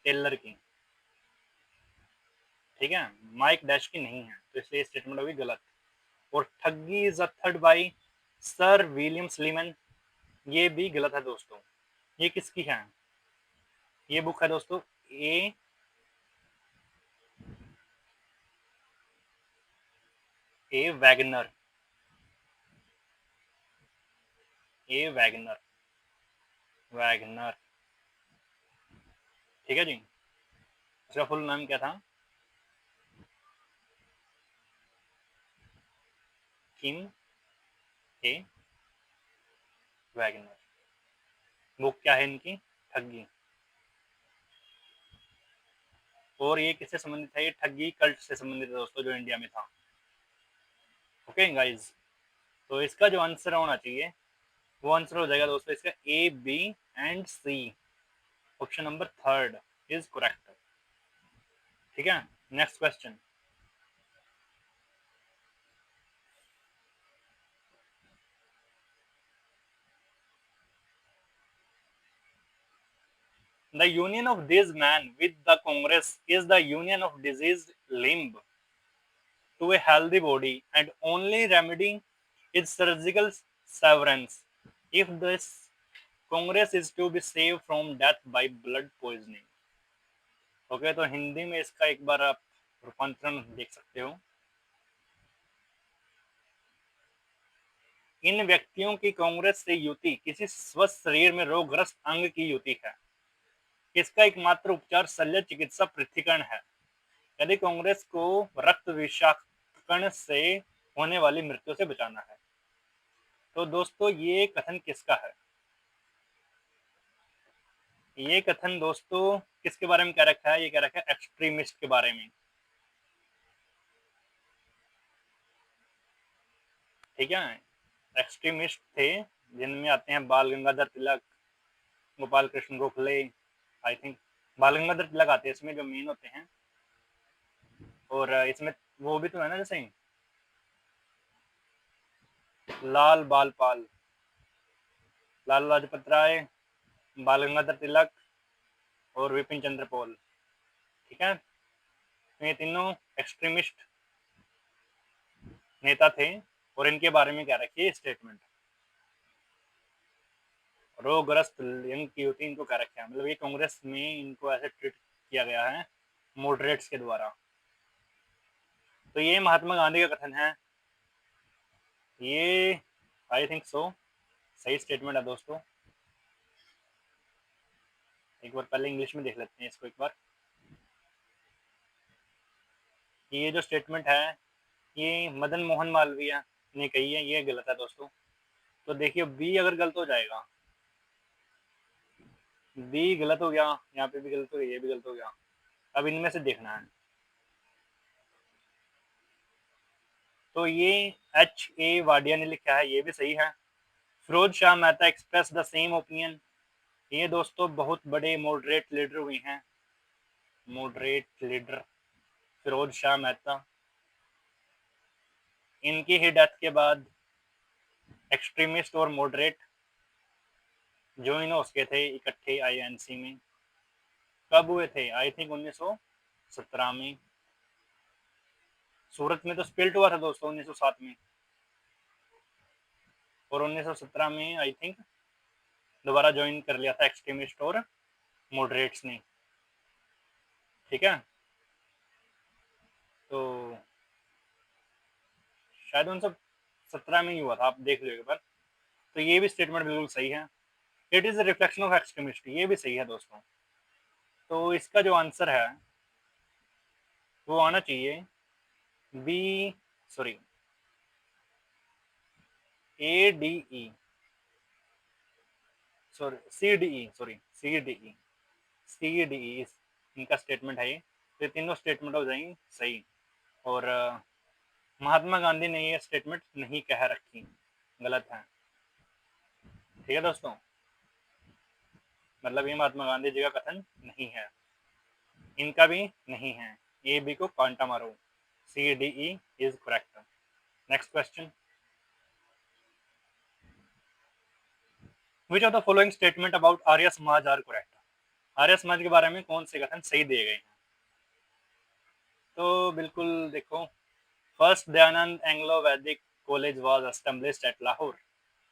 टेलर की, ठीक है, माइक डैश की नहीं है, तो इसलिए स्टेटमेंट होगी गलत। और thuggee is authored by sir William Sleeman, ये भी गलत है दोस्तों। ये किसकी है? ये बुक है दोस्तों ए वैगनर, ए वैगनर, वैगनर, ठीक है जी। इसका फुल नाम क्या था? किम ए वैगनर। बुक क्या है इनकी? ठगी। और ये किससे संबंधित है? ये ठगी कल्ट से संबंधित है दोस्तों, जो इंडिया में था। ओके गाइज, तो इसका जो आंसर होना चाहिए वो आंसर हो जाएगा दोस्तों इसका A B and C. Option number third is correct. ठीक है, next question. The union of these men with the Congress is the union of diseased limb to a healthy body, and only remedy is surgical severance if this Congress is to be saved from death by blood poisoning। Okay, तो हिंदी में इसका एक बार आप रूपांतरण देख सकते हो। इन व्यक्तियों की कांग्रेस से युति किसी स्वस्थ शरीर में रोगग्रस्त अंग की युति है। इसका एकमात्र उपचार शल्य चिकित्सा पृथक्करण है यदि कांग्रेस को रक्त विषाक्तकण से होने वाली मृत्यु से बचाना है। तो दोस्तों ये कथन किसका है? ये कथन दोस्तों किसके बारे में कह रखा है? ये कह रखा है एक्सट्रीमिस्ट के बारे में, ठीक है। एक्सट्रीमिस्ट थे जिनमें आते हैं बाल गंगाधर तिलक, गोपाल कृष्ण गोखले, आई थिंक बाल गंगाधर तिलक आते हैं इसमें, जो मेन होते हैं। और इसमें वो भी तो है ना, जैसे लाल बालपाल, लाल लाजपत राय, बाल गंगाधर तिलक और विपिन चंद्र पॉल, ठीक है। तो ये तीनों एक्सट्रीमिस्ट नेता थे और इनके बारे में क्या रखिए स्टेटमेंट। रोगग्रस्त यंग यूथ इनको क्या रखा है, मतलब ये कांग्रेस में इनको ऐसे ट्रीट किया गया है मॉडरेट्स के द्वारा। तो ये महात्मा गांधी का कथन है, ये आई थिंक सो सही स्टेटमेंट है दोस्तों। एक बार पहले इंग्लिश में देख लेते हैं इसको एक बार। ये जो स्टेटमेंट है ये मदन मोहन मालवीय ने कही है, ये गलत है दोस्तों। तो देखिए बी अगर गलत हो जाएगा, बी गलत हो गया, यहाँ पे भी गलत हो गया, ये भी गलत हो गया। अब इनमें से देखना है। तो ये एच ए वाडिया ने लिखा है, ये भी सही है। Firoz Shah Mehta express the same opinion, ये दोस्तों बहुत बड़े मॉडरेट लीडर हुए हैं, मॉडरेट लीडर फिरोज शाह मेहता। इनकी ही डेथ के बाद एक्सट्रीमिस्ट और मॉडरेट जो इन उसके थे इकट्ठे आईएनसी में। कब हुए थे, आई थिंक 1917 में। सूरत में तो स्पिल्ट हुआ था दोस्तों 1907 में, और 1917 में आई थिंक दोबारा ज्वाइन कर लिया था एक्सट्रीमिस्ट और मॉडरेट्स ने। ठीक है, तो शायद 1917 में ही हुआ था, आप देख लीजिएगा पर। तो ये भी स्टेटमेंट बिल्कुल सही है। It is a reflection of extremist, ये भी सही है दोस्तों। तो इसका जो आंसर है वो आना चाहिए B, sorry A D E, sorry C D E, sorry C D E, C D E इनका स्टेटमेंट है ये। तो तीनों स्टेटमेंट हो जाएंगी सही। और महात्मा गांधी ने ये स्टेटमेंट नहीं कह रखी, गलत है। ठीक है दोस्तों, मतलब ये महात्मा गांधी जी का कथन नहीं है, इनका भी नहीं है। ए बी को कांटा मारो, C D E is correct. Next question, which of the following statement about Arya Samaj are correct, Arya Samaj के बारे में कौन से कथन सही दिए गए हैं। तो बिल्कुल देखो, first Dayanand Anglo Vedic college was established at Lahore,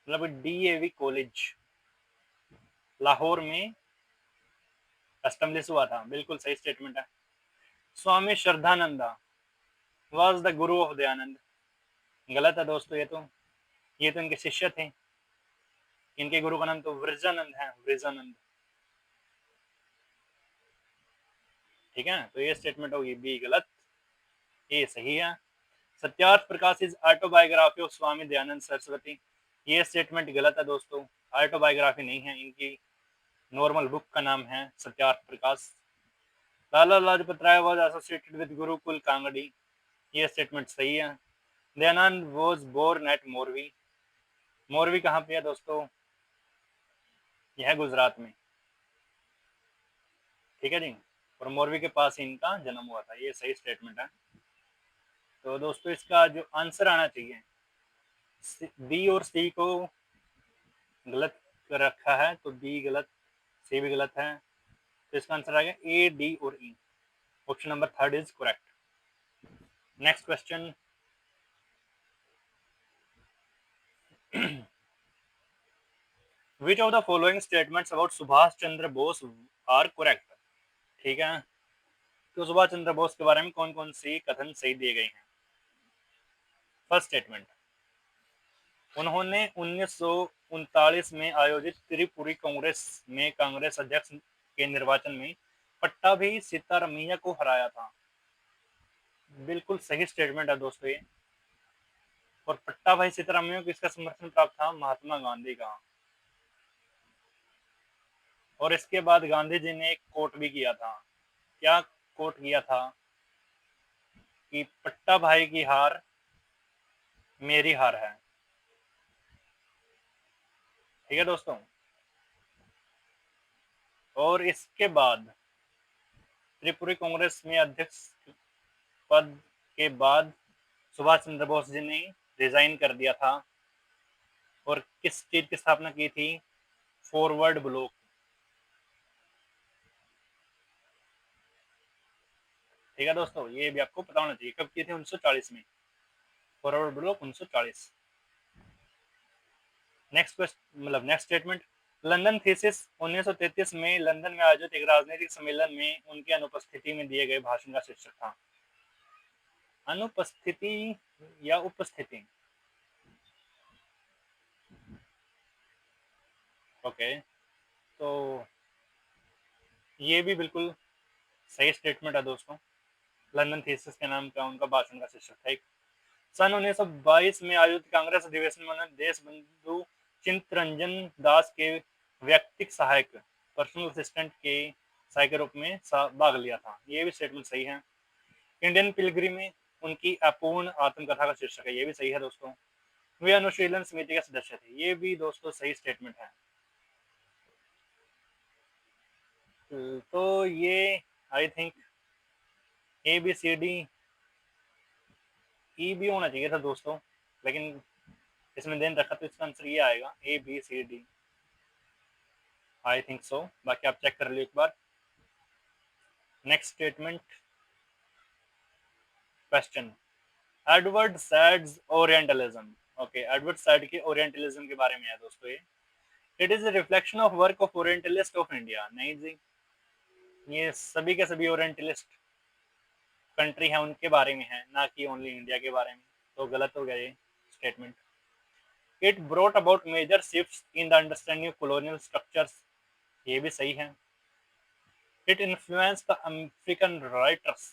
मतलब डीएवी कॉलेज लाहौर में एस्टेब्लिश हुआ था, बिल्कुल सही स्टेटमेंट है। स्वामी श्रद्धानंदा was the Guru of Dayanand, गलत है दोस्तों। ये तो इनके शिष्य थे, इनके गुरु का नाम तो वृजानंद है, वृजानंद। ठीक है, तो ये स्टेटमेंट होगी बी गलत, ये सही है। सत्यार्थ प्रकाश is autobiography of Swami Dayanand Saraswati, ये स्टेटमेंट गलत है दोस्तों, ऑटोबायोग्राफी नहीं है इनकी, नॉर्मल बुक का नाम है Satyarth Prakash. Lala Lajpat Rai was associated with Gurukul Kangri, ये स्टेटमेंट सही है। Dayanand was born at Morvi, Morvi कहाँ पे है दोस्तों, यह है गुजरात में। ठीक है जी, और मोरवी के पास इनका जन्म हुआ था, ये सही स्टेटमेंट है। तो दोस्तों इसका जो आंसर आना चाहिए, बी और सी को गलत कर रखा है, तो बी गलत, सी भी गलत है। तो इसका आंसर आ गया ए डी और E, option number third is correct. Next question, which of the following statements about Subhash Chandra Bose are correct. ठीक है, तो सुभाष चंद्र बोस के बारे में कौन कौन सी कथन सही दिए गए हैं। फर्स्ट स्टेटमेंट, उन्होंने 1939 में आयोजित त्रिपुरी कांग्रेस में कांग्रेस अध्यक्ष के निर्वाचन में पट्टाभी सीतारमैया को हराया था, बिल्कुल सही स्टेटमेंट है दोस्तों ये। और पट्टाभाई सीतारमैया को इसका समर्थन प्राप्त था महात्मा गांधी का। और इसके बाद गांधी जी ने एक कोट भी किया था, क्या कोट किया था कि पट्टा भाई की हार मेरी हार है। ठीक है दोस्तों, और इसके बाद त्रिपुरी कांग्रेस में अध्यक्ष पद के बाद सुभाष चंद्र बोस जी ने रिजाइन कर दिया था और किस चीज की स्थापना की थी, फॉरवर्ड ब्लॉक। ठीक है दोस्तों, ये भी आपको पता होना चाहिए। कब किए थे? 1940 में, फॉरवर्ड ब्लॉक 1940। नेक्स्ट क्वेश्चन, मतलब नेक्स्ट स्टेटमेंट, लंदन थीसिस 1933 में लंदन में आयोजित एक राजनीतिक सम्मेलन में उनकी अनुपस्थिति में दिए गए भाषण का शीर्षक था। अनुपस्थिति या उपस्थिति? ओके, तो ये भी बिल्कुल सही स्टेटमेंट है दोस्तों। लंदन थीसिस के नाम का उनका भाषण का शीर्षक था। सन 1922 में आयोजित कांग्रेस अधिवेशन में उन्होंने देश बंधु चित्तरंजन दास के व्यक्तिक सहायक, पर्सनल असिस्टेंट के सहायक के रूप में भाग लिया था। ये भी स्टेटमेंट सही है। इंडियन पिलग्रिम में उनकी अपूर्ण आत्मकथा का शीर्षक है। ये भी सही है दोस्तों। वे अनुशीलन समिति के सदस्य थे। ये भी दोस्तों सही स्टेटमेंट है। तो ये I think A B C D E भी होना चाहिए था दोस्तों, लेकिन इसमें देन रखा तो इसका आंसर ये आएगा, A B C D. I think so, बाकी आप चेक कर लीजिए एक बार। Next statement, question, Edward Said's orientalism. Okay, Edward Said के ओरिएंटलिज्म के बारे में है दोस्तों ये। It is a reflection of work of orientalist of India. नहीं जी, ये सभी के सभी ओरिएंटलिस्ट कंट्री है उनके बारे में है, ना कि ओनली इंडिया के बारे में। तो गलत हो गया ये statement. It brought about major shifts in the understanding of colonial structures. ये भी सही है। It influence the African writers.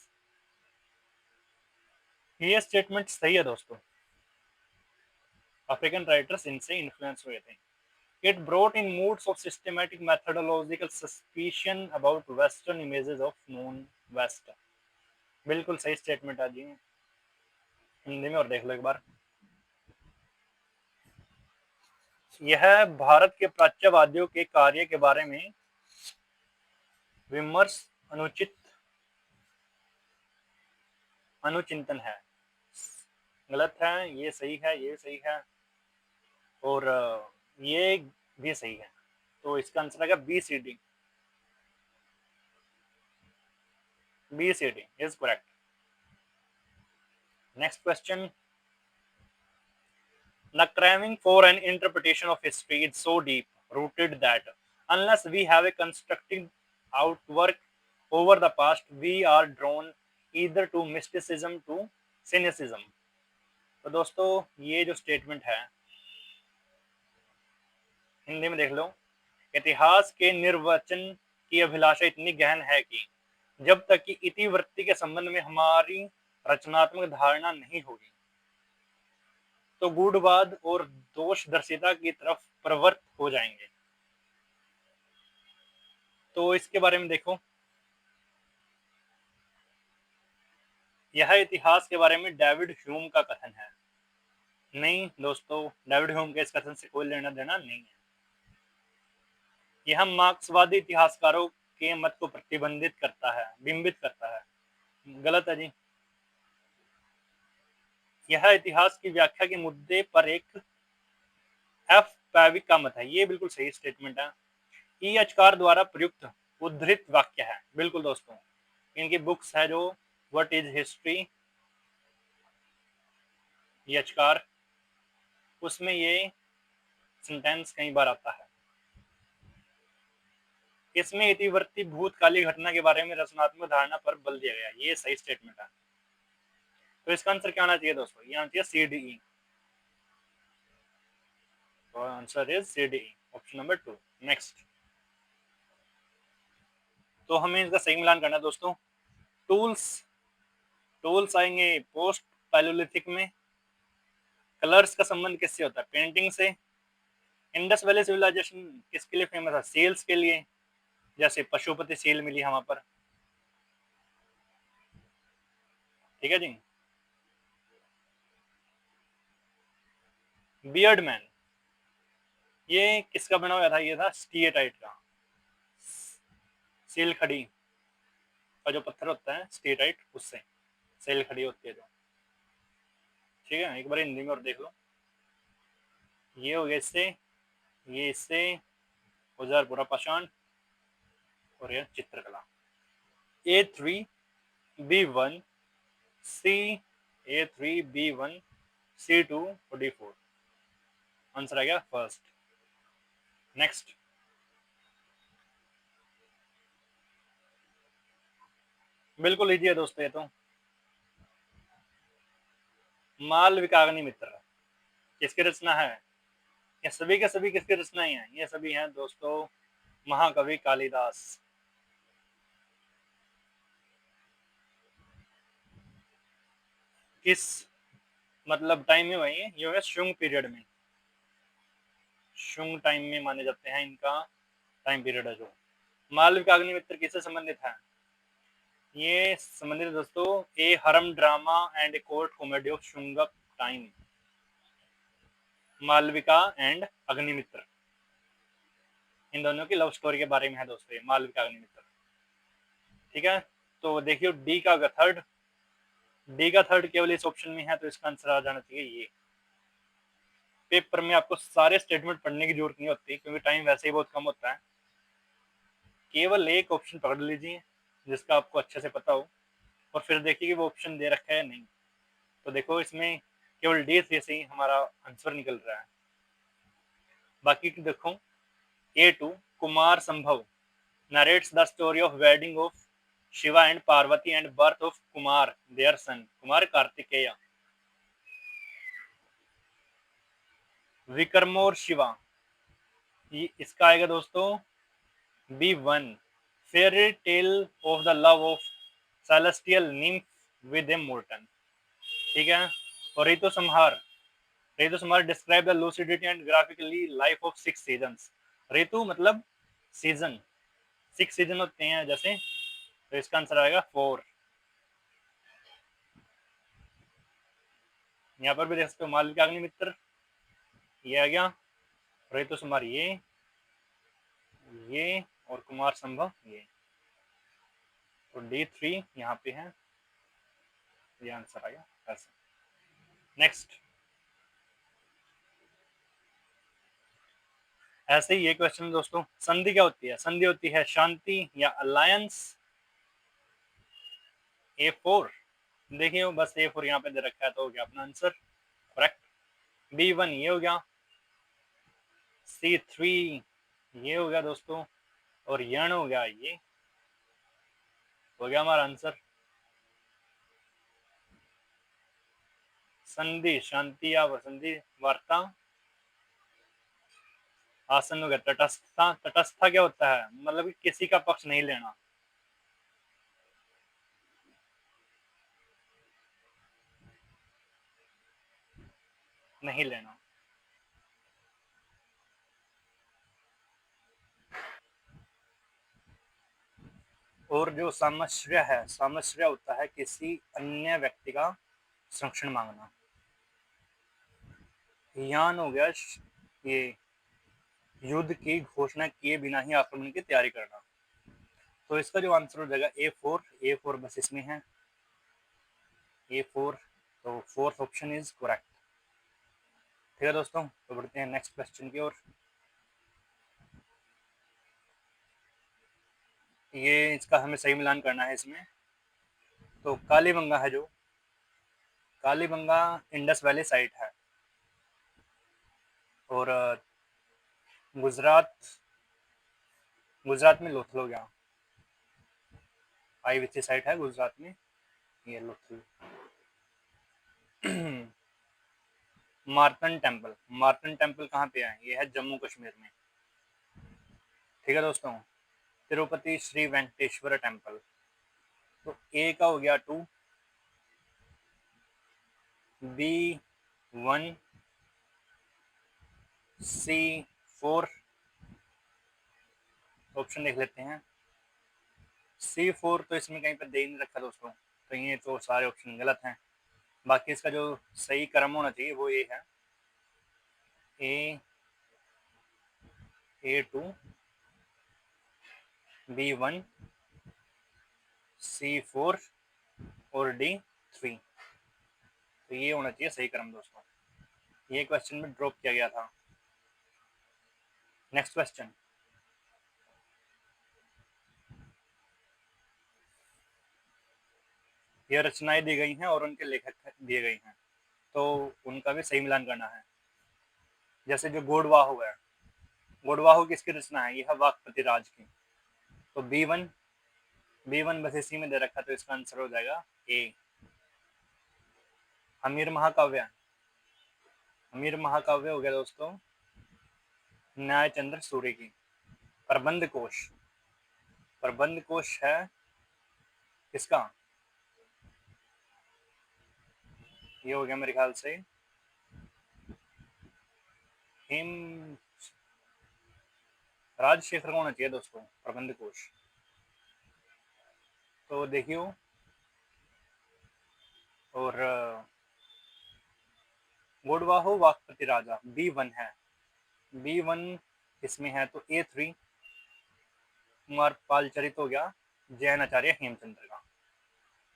ये स्टेटमेंट सही है दोस्तों, अफ्रीकन राइटर्स इनसे इन्फ्लुएंस हुए थे। It brought in moods of systematic methodological suspicion about Western images of known West। बिल्कुल सही स्टेटमेंट आ जी, हिंदी में और देख लो एक बार। यह भारत के प्राच्यवादियों के कार्य के बारे में विमर्श, अनुचिंतन है। गलत है, ये सही है, ये सही है, और ये भी सही है। तो इसका आंसर आएगा B C D. B C D is correct. Next question, the craving for an interpretation of history is so deep rooted that unless we have a constructive outwork over the past, we are drawn either to mysticism to cynicism। तो दोस्तों ये जो statement है, हिंदी में देख लो, इतिहास के निर्वचन की अभिलाषा इतनी गहन है कि जब तक कि इतिवृत्ति के संबंध में हमारी रचनात्मक धारणा नहीं होगी तो गूढ़वाद और दोषदर्शिता की तरफ प्रवृत्त हो जाएंगे। तो इसके बारे में देखो, यह इतिहास के बारे में डेविड ह्यूम का कथन है। नहीं दोस्तों, डेविड ह्यूम के इस कथन से कोई लेना देना नहीं है। यह मार्क्सवादी इतिहासकारों के मत को प्रतिबंधित करता है, बिंबित करता है। गलत है जी। यह इतिहास की व्याख्या के मुद्दे पर एक एफ पैविक का मत है। ये बिल्कुल सही स्टेटमेंट है। ई अचकार द्वारा प्रयुक्त उद्धृत वाक्य है। बिल्कुल दोस्तों, इनकी बुक्स है जो व्हाट इज हिस्ट्री, ये अचकार, उसमें ये सेंटेंस कई बार आता है। इसमें इतिवृत्ति भूतकालीन घटना के बारे में रचनात्मक धारणा पर बल दिया गया। ये सही स्टेटमेंट है। तो इसका आंसर क्या आना चाहिए दोस्तों? ये आना चाहिए सी डी ई। तो answer is C D E, option number 2। Next, तो हमें इसका सही मिलान करना है दोस्तों। टूल्स आएंगे पोस्ट पैलोलिथिक में। कलर्स का संबंध किससे होता है? पेंटिंग से। इंडस वैली सिविलाइजेशन किसके लिए फेमस है? सेल्स के लिए, जैसे पशुपति सील मिली वहां पर। ठीक है जी। बियर्डमैन, ये किसका बना हुआ था? ये था स्टीएटाइट का। सील खड़ी का जो पत्थर होता है स्टीएटाइट, उससे सेल खड़ी होती है जो। ठीक है, एक बार हिंदी में और देख लो। ये हो गया इससे, ये इससे, औजार पूरा पाषाण, और ये चित्रकला। A3 B1, C A3, B1, C2 और D4। आंसर आ गया फर्स्ट। नेक्स्ट, बिल्कुल इजी है दोस्तों ये तो। मालविकाग्निमित्र किसकी रचना है? ये सभी के सभी किसकी रचनाएं हैं? ये सभी हैं दोस्तों महाकवि कालिदास। किस मतलब टाइम में हुई है? ये है शुंग पीरियड में। शुंग टाइम में माने जाते हैं इनका टाइम पीरियड है जो। मालविकाग्निमित्र किससे संबंधित है? ये संबंधित दोस्तों a harem drama and a court comedy of Shunga time. Malavika and Agnimitra, इन दोनों की लव स्टोरी के बारे में है दोस्तों ये मालविका अग्निमित्र। ठीक है, तो देखियो डी का थर्ड केवल इस ऑप्शन में है, तो इसका आंसर आ जाना चाहिए ये। पेपर में आपको सारे स्टेटमेंट पढ़ने की जरूरत नहीं होती क्योंकि टाइम वैसे ही बहुत कम होता है। केवल एक ऑप्शन पकड़ लीजिए जिसका आपको अच्छे से पता हो और फिर देखिए कि वो ऑप्शन दे रखा है नहीं। तो देखो इसमें केवल D3 से ही हमारा आंसर निकल रहा है। बाकी देखो A2, कुमार संभव narrates the story of wedding of Shiva and Parvati and birth of Kumar, their son, Kumar Kartikeya. विक्रमोर Shiva, ये इसका आएगा दोस्तों B1, fairy tale of the love of celestial nymph with a mortal. ठीक है, और Ritu Samhara describe the lucidity and graphically life of 6 seasons. ऋतु मतलब season, 6 season होते हैं जैसे, तो इसका आंसर आएगा 4। यहाँ पर भी देख सकते हो मालविका अग्निमित्र ये आ गया, ऋतु संहार ये और कुमार संभव ये, तो D3 यहाँ पे है, ये आंसर आ गया ऐसे। नेक्स्ट, ऐसे ही ये क्वेश्चन दोस्तों, संधि क्या होती है? संधि होती है शांति या अलायंस। A4, देखिए बस A4 यहाँ पे दे रखा है तो हो गया अपना आंसर करेक्ट। B1 ये हो गया, C3 ये हो गया दोस्तों, और यण हो गया, ये हो गया हमारा आंसर। संधि शांति या संधि वार्ता, आसन हो गया तटस्थता। तटस्था क्या होता है? मतलब किसी का पक्ष नहीं लेना। नहीं लेना। और जो सामश्रय है, सामश्रय होता है किसी अन्य व्यक्ति का संरक्षण मांगना। यान हो गया ये युद्ध की घोषणा किए बिना ही आक्रमण की तैयारी करना। तो इसका जो आंसर हो जाएगा A4 बस इसमें है A4, तो फोर्थ ऑप्शन इज करेक्ट। ठीक है दोस्तों, तो बढ़ते हैं नेक्स्ट क्वेश्चन की ओर। ये इसका हमें सही मिलान करना है इसमें। तो कालीबंगा है जो, कालीबंगा इंडस वैली साइट है, और गुजरात में लोथल हो गया, आईवीसी साइट है गुजरात में, ये लोथल। मार्तन टेम्पल कहाँ पे है? ये है जम्मू कश्मीर में। ठीक है दोस्तों, तिरुपति श्री वेंकटेश्वर टेम्पल, तो ए का हो गया 2, B1, C4, ऑप्शन देख लेते हैं। C4 तो इसमें कहीं पर दे ही नहीं रखा दोस्तों, तो ये तो सारे ऑप्शन गलत हैं। बाकी इसका जो सही क्रम होना चाहिए वो ये है A2, B1, C4 और D3, तो ये होना चाहिए सही क्रम दोस्तों। ये क्वेश्चन में ड्रॉप किया गया था। नेक्स्ट क्वेश्चन, ये रचनाएं दी गई हैं और उनके लेखक दिए गए हैं, तो उनका भी सही मिलान करना है। जैसे जो गोडवाहु है, गोडवाहु किसकी रचना है? यह वाक्पति राज की। तो बी वन बस इसी में दे रखा, तो इसका आंसर हो जाएगा ए। अमीर महाकाव्य, अमीर महाकाव्य हो गया दोस्तों न्यायचंद्र सूर्य की। प्रबंध कोश, प्रबंध कोश है किसका? ये हो गया मेरे ख्याल से हेम राजशेखर को होना चाहिए दोस्तों, प्रबंध कोश। तो देखियो, और गोडवाहु वाक्पति राजा B1 है, B1 इसमें है, तो A3 कुमार पाल चरित हो गया जैन आचार्य हेमचंद्र का।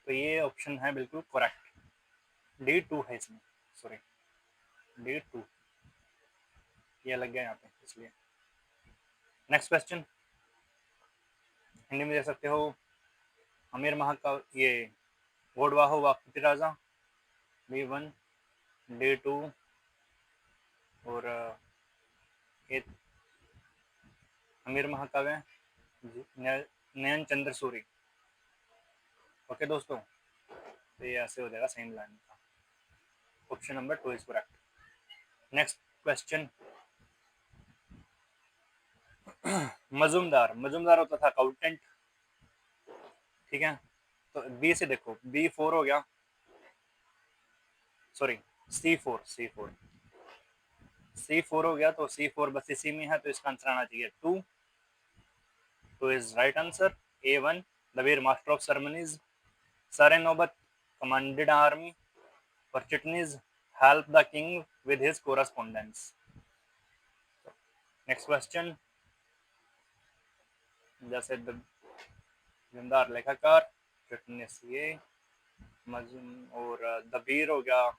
तो ये ऑप्शन है बिल्कुल करेक्ट, D2 है इसमें, सॉरी D2 ये लग गया यहाँ पे इसलिए। नेक्स्ट क्वेश्चन हिंदी में दे सकते हो, अमीर महाकाव्य ये गोडवाहु वाक्पति राजा B1 D2 और अमीर महाकाव्य नयन चंद्र सूरी। ओके दोस्तों, तो ये ऐसे हो जाएगा सही मिलान का। Option number 2 is correct. Next question, Majumdar, Majumdar होता था अकाउंटेंट, ठीक है। तो बी से देखो, B4 हो गया, सॉरी C4 हो गया, तो C4 बस इसी में है, तो इसका आंसर आना चाहिए 2 इज राइट आंसर। A1 दबीर मास्टर ऑफ सर्मनीज, सर नौबत कमांडेड आर्मी, और चिटनीज help the king with his correspondence. Next question, जैसे जमींदार लेखाकार, चिटनीस ये और दबीर हो गया,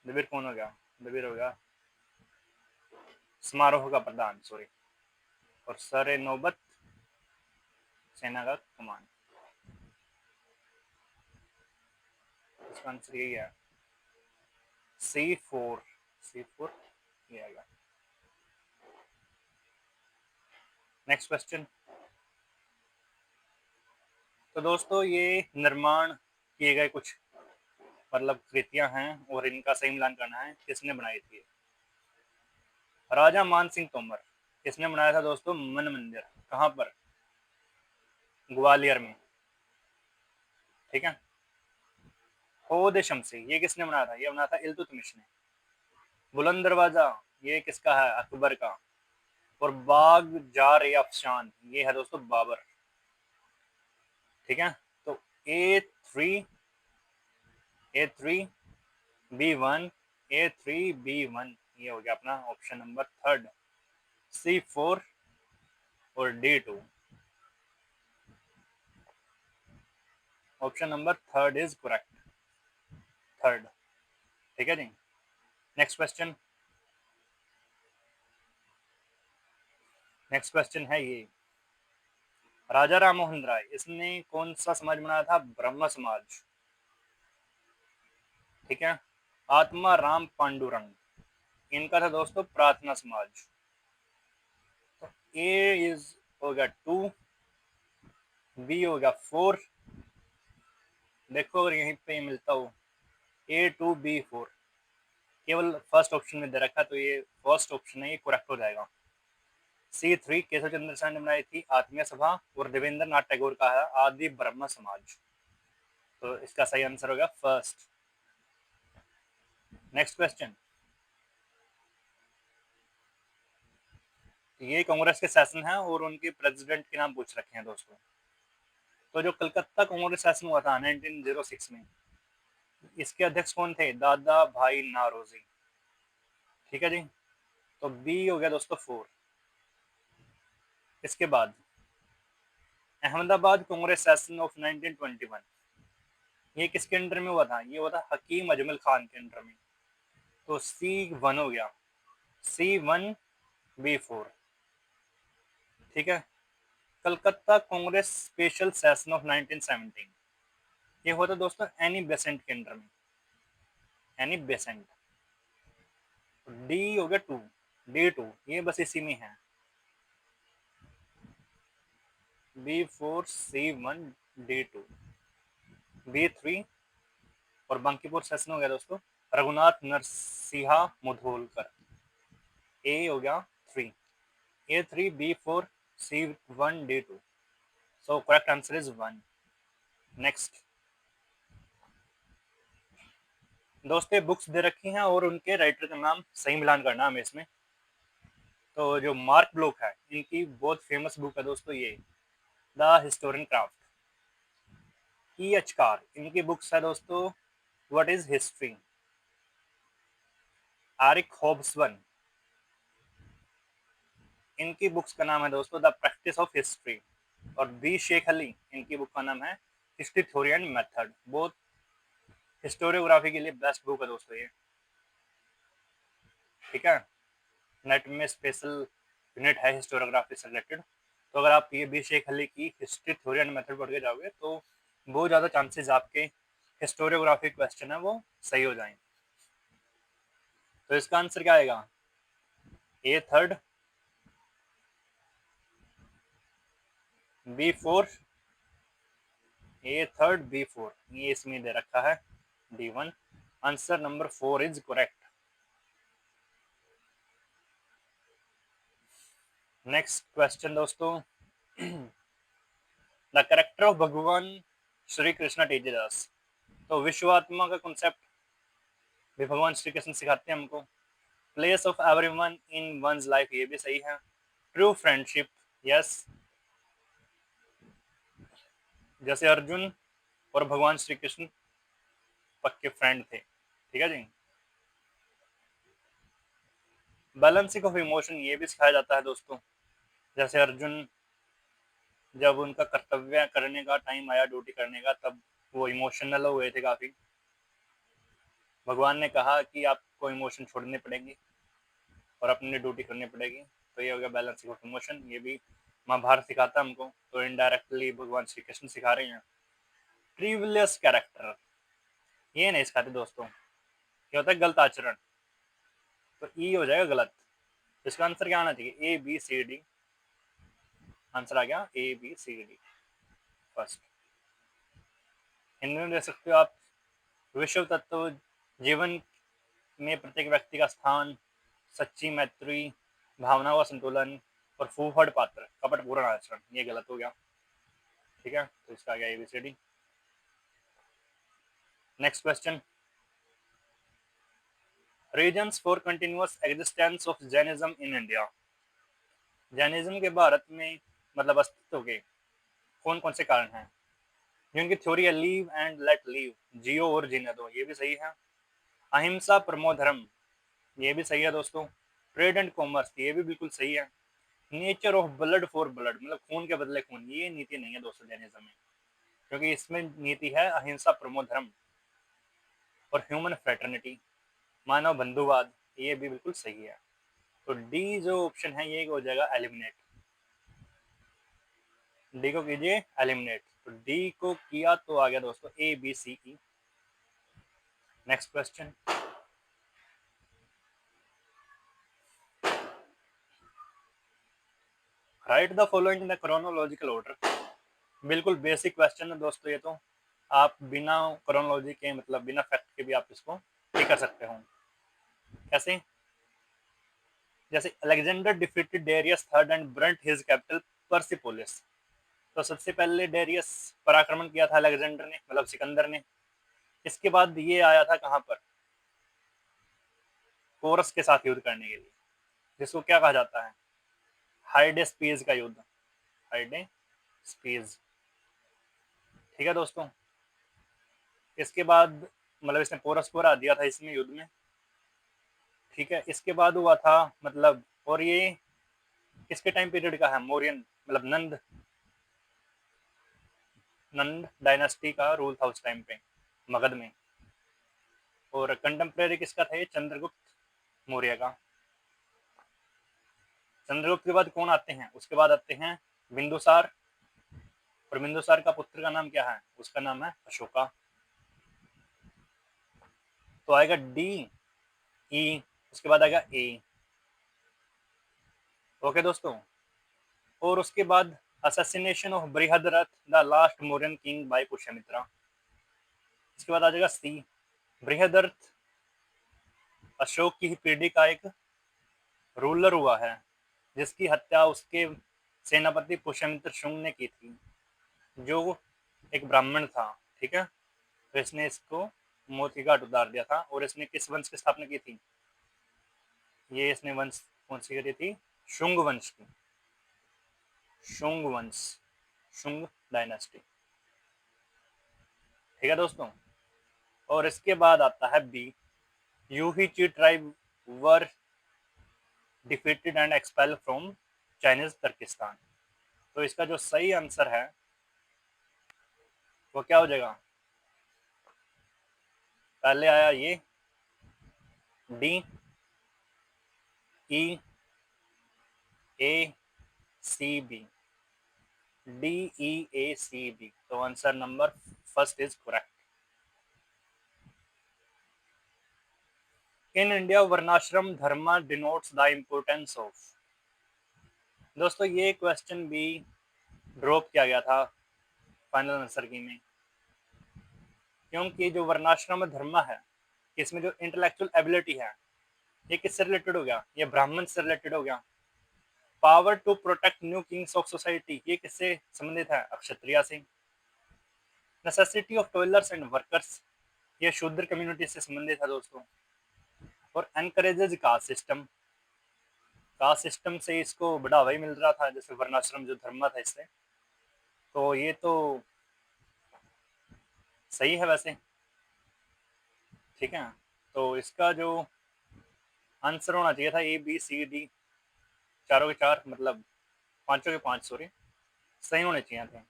दबीर कौन हो गया? दबीर हो गया समारोह का प्रधान, सॉरी, और सर नौबत सेना का कमान। इसका आंसर यही है C4 ये आएगा। नेक्स्ट क्वेश्चन, तो दोस्तों ये निर्माण किए गए कुछ मतलब कृतियां हैं और इनका सही मिलान करना है, किसने बनाई थी? राजा मान सिंह तोमर। किसने बनाया था दोस्तों? मन मंदिर। कहां पर? ग्वालियर में, ठीक है। हौद शमसी ये किसने बनाया था? ये बनाया था इल्तुतमिश ने। बुलंद दरवाजा ये किसका है? अकबर का। और बाग जार ए अफशान ये है दोस्तों बाबर, ठीक है। तो A3 B1 ये हो गया अपना ऑप्शन नंबर 3, C4 और D2। Option number 3 is correct, 3, ठीक है जी। नेक्स्ट क्वेश्चन है ये, राजा राम मोहन राय इसने कौन सा समाज बनाया था? ब्रह्म समाज, ठीक है। आत्मा राम पांडुरंग इनका था दोस्तों प्रार्थना समाज। तो ए इज हो गया 2, बी हो गया 4, देखो अगर यहीं पे मिलता हो A2B4, केवल फर्स्ट ऑप्शन में दे रखा, तो ये फर्स्ट ऑप्शन है, ये करेक्ट हो जाएगा। C3 केशव चंद्र सेन ने बनाई थी आत्मीय सभा, और देवेंद्र नाथ टैगोर का है आदि ब्रह्म समाज। तो इसका सही आंसर होगा फर्स्ट। नेक्स्ट क्वेश्चन, ये कांग्रेस के शासन है और उनके प्रेसिडेंट के नाम पूछ रखे हैं दोस्तों। तो जो कलकत्ता कांग्रेस शासन हुआ था 1906 में, इसके अध्यक्ष कौन थे? दादा भाई नारोजी, ठीक है जी। तो बी हो गया दोस्तों 4। इसके बाद अहमदाबाद कांग्रेस सेशन ऑफ 1921 ये किसके अंडर में हुआ था? ये हुआ था हकीम अजमल खान के अंडर में। तो C1 हो गया, C1B4, ठीक है। Calcutta Congress special session of 1917 ये होता है दोस्तों एनी बेसेंट के अंडर में, एनी बेसेंट। डी हो गया 2, D2 ये बस इसी में है, B4C1 D2 B3 और बांकीपुर सेशन हो गया दोस्तों रघुनाथ नरसिंहा मुधोलकर, ए हो गया 3, A3 B4C1 D2, so correct answer is 1. Next दोस्तों बुक्स दे रखी हैं और उनके राइटर का नाम सही मिलान करना हमें इसमें। तो जो मार्क ब्लूक है इनकी बहुत फेमस बुक है दोस्तों ये the historian craft. E.H. Car इनकी बुक्स है दोस्तों व्हाट इज हिस्ट्री। एरिक हॉब्सबन इनकी बुक्स का नाम है दोस्तों द प्रैक्टिस ऑफ हिस्ट्री। और बी शेख अली इनकी बुक का नाम है हिस्ट्री थ्योरी एंड मेथड। बहुत हिस्टोरियोग्राफी के लिए बेस्ट बुक है दोस्तों ये, ठीक है। नेट में स्पेशल यूनिट है हिस्टोरियोग्राफी से रिलेटेड, तो अगर आप ये बी शेख अली की हिस्ट्री थ्योरी एंड मेथड पढ़ के जाओगे तो बहुत ज़्यादा चांसेस आपके हिस्टोरियोग्राफी क्वेश्चन है वो सही हो जाएंगे। तो इसका आंसर क्या आएगा, ए थर्ड, B4, ए थर्ड B4 ये इसमें दे रखा है D1। Answer number 4 is correct. Next question दोस्तों द कैरेक्टर ऑफ भगवान श्री कृष्ण टीचेस अस। तो विश्वात्मा का कॉन्सेप्ट भी भगवान श्री कृष्ण सिखाते हैं हमको। Place of everyone in one's life ये भी सही है। ट्रू फ्रेंडशिप यस, जैसे अर्जुन और भगवान श्री कृष्ण पक्के फ्रेंड थे, ठीक है जी। बैलेंसिंग ऑफ इमोशन ये भी सिखाया जाता है दोस्तों, जैसे अर्जुन जब उनका कर्तव्य करने का टाइम आया ड्यूटी करने का तब वो इमोशनल हुए थे काफ़ी। भगवान ने कहा कि आपको इमोशन छोड़ने पड़ेंगे और अपनी ड्यूटी करनी पड़ेगी। तो ये हो गया बैलेंसिंग ऑफ इमोशन, ये भी महाभारत सिखाता है हमको, तो इनडायरेक्टली भगवान श्री कृष्ण सिखा रहे हैं। ट्रिविलियस कैरेक्टर ये नहीं सिखाते दोस्तों, ये होता है गलत आचरण, तो ई हो जाएगा गलत। इसका आंसर क्या आना चाहिए, ABCD। आंसर आ गया ABCD फर्स्ट। हिंदी में दे सकते हो आप, विश्व तत्व, जीवन में प्रत्येक व्यक्ति का स्थान, सच्ची मैत्री, भावना व संतुलन और फूहड़ पात्र, कपट पूर्ण आचरण, ये गलत हो गया, ठीक है। तो इसका आ गया ABCD। Next question, reasons for continuous existence of Jainism in India. Jainism के भारत में मतलब अस्तित्व के कौन कौन से कारण हैं। जिनकी थ्योरी है लीव एंड लेट लीव, जियो और जीने दो, ये भी सही है। अहिंसा परमो धर्म, ये भी सही है दोस्तों। ट्रेड एंड कॉमर्स, ये भी बिल्कुल सही है। Nature of blood for blood, मतलब खून के बदले खून, ये नीति नहीं है दोस्तों जैनिज्म में, क्योंकि इसमें नीति है अहिंसा परमो धर्म और ह्यूमन फ्रेटर्निटी, मानव बंधुवाद, ये भी बिल्कुल सही है। तो डी जो ऑप्शन है ये हो जाएगा एलिमिनेट, डी को कीजिए एलिमिनेट। तो डी को किया तो आ गया दोस्तों ABCE। Next question, right the following in the chronological order. बिल्कुल बेसिक क्वेश्चन है दोस्तों ये, तो आप बिना क्रोनोलॉजी के मतलब बिना फैक्ट के भी आप इसको ठीक कर सकते हो। कैसे, जैसे Alexander defeated Darius third and burnt his capital Persepolis. तो सबसे पहले डेरियस पर आक्रमण किया था अलेक्जेंडर ने, मतलब सिकंदर ने। इसके बाद ये आया था कहाँ पर, कोरस के साथ युद्ध करने के लिए, जिसको क्या कहा जाता है, हाइडेस्पीज का युद्ध, हाइडेस्पीज, ठीक है दोस्तों। इसके बाद मतलब इसने पोरस को हरा दिया था इसमें युद्ध में, ठीक है। इसके बाद हुआ था मतलब, और ये किसके टाइम पीरियड का है, मौर्यन मतलब नंद डायनास्टी का रूल था उस टाइम पे मगध में। और कंटेम्प्रेरी किसका था ये, चंद्रगुप्त मौर्य का। चंद्रगुप्त के बाद कौन आते हैं, उसके बाद आते हैं बिंदुसार और बिंदुसार का पुत्र का नाम क्या है? उसका नाम है अशोका। तो आएगा डी, ई, उसके बाद आएगा ए। ओके दोस्तों, और उसके बाद assassination of Brihadratha the last Mauryan king bye Pushyamitra. इसके बाद आ जाएगा सी, बृहद्रथ अशोक की पीढ़ी का एक रूलर हुआ है जिसकी हत्या उसके सेनापति पुष्यमित्र शुंग ने की थी, जो एक ब्राह्मण था। ठीक है, तो इसने इसको मौत की घाट उतार दिया था। और इसने किस वंश की स्थापना की थी? ये इसने वंश कौन सी करी थी? शुंग वंश की, शुंग वंश, शुंग डायनेस्टी। ठीक है दोस्तों, और इसके बाद आता है B, Yuezhi tribe were defeated and expel from Chinese Turkistan. तो इसका जो सही आंसर है वो क्या हो जाएगा? पहले आया ये डी, ई, ए, सी, बी। डी, ई, ए, सी, बी। तो answer number first is correct. In India वर्णाश्रम धर्म डिनोट्स द इम्पोर्टेंस ऑफ। दोस्तों ये क्वेश्चन भी ड्रॉप किया गया था फाइनल आंसर की में, क्योंकि जो वर्णाश्रम धर्म है इसमें जो इंटेलेक्चुअल एबिलिटी है ये किससे रिलेटेड हो गया? ये ब्राह्मण से रिलेटेड हो गया। Power to protect new kings of society ये किससे संबंधित है? अक्षत्रिय से। Necessity of toilers and workers ये शूद्र कम्युनिटी से संबंधित है दोस्तों। और encourages caste system, caste system से इसको बढ़ावा ही मिल रहा था, जैसे वर्णाश्रम जो धर्म था इससे। तो ये तो सही है वैसे। ठीक है, तो इसका जो आंसर होना चाहिए था ए, बी, सी, डी, चारों के चार, मतलब पांचों के पांच, सॉरी, सही होने चाहिए थे।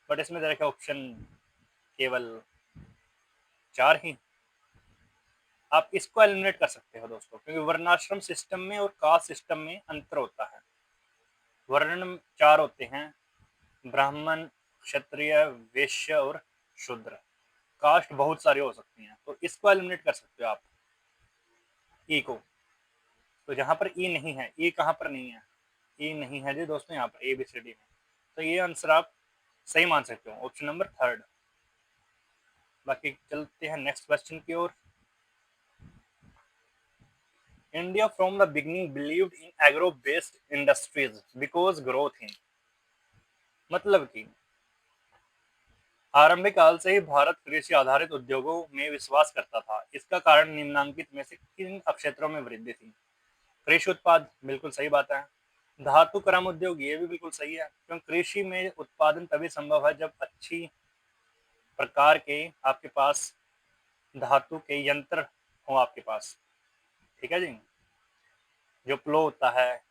बट इसमें देखा ऑप्शन केवल चार ही। आप इसको एलिमिनेट कर सकते हो दोस्तों, क्योंकि वर्णाश्रम सिस्टम में और कास्ट सिस्टम में अंतर होता है। वर्ण चार होते हैं, ब्राह्मण, क्षत्रिय, वैश्य और शूद्र। कास्ट बहुत सारी हो सकती हैं, तो इसको एलिमिनेट कर सकते हो आप, ई को। तो जहां पर ई नहीं है, ई कहां पर नहीं है? ई नहीं है जी दोस्तों यहाँ पर ए बी सी डी में। तो ये आंसर आप सही मान सकते हो, ऑप्शन नंबर थर्ड। बाकी चलते हैं नेक्स्ट क्वेश्चन की ओर। India from the beginning believed in agro based industries because growth in. मतलब कि आरंभिक काल से ही भारत कृषि आधारित उद्योगों में विश्वास करता था। इसका कारण निम्नांकित में से किन क्षेत्रों में वृद्धि थी? कृषि उत्पाद, बिल्कुल सही बात है। धातु क्रम उद्योग, ये भी बिल्कुल सही है, क्योंकि कृषि में उत्पादन तभी संभव है जब अच्छी प्रकार के आपके पास धातु के यंत्र हो आपके पास। ठीक है जी, जो प्लो होता है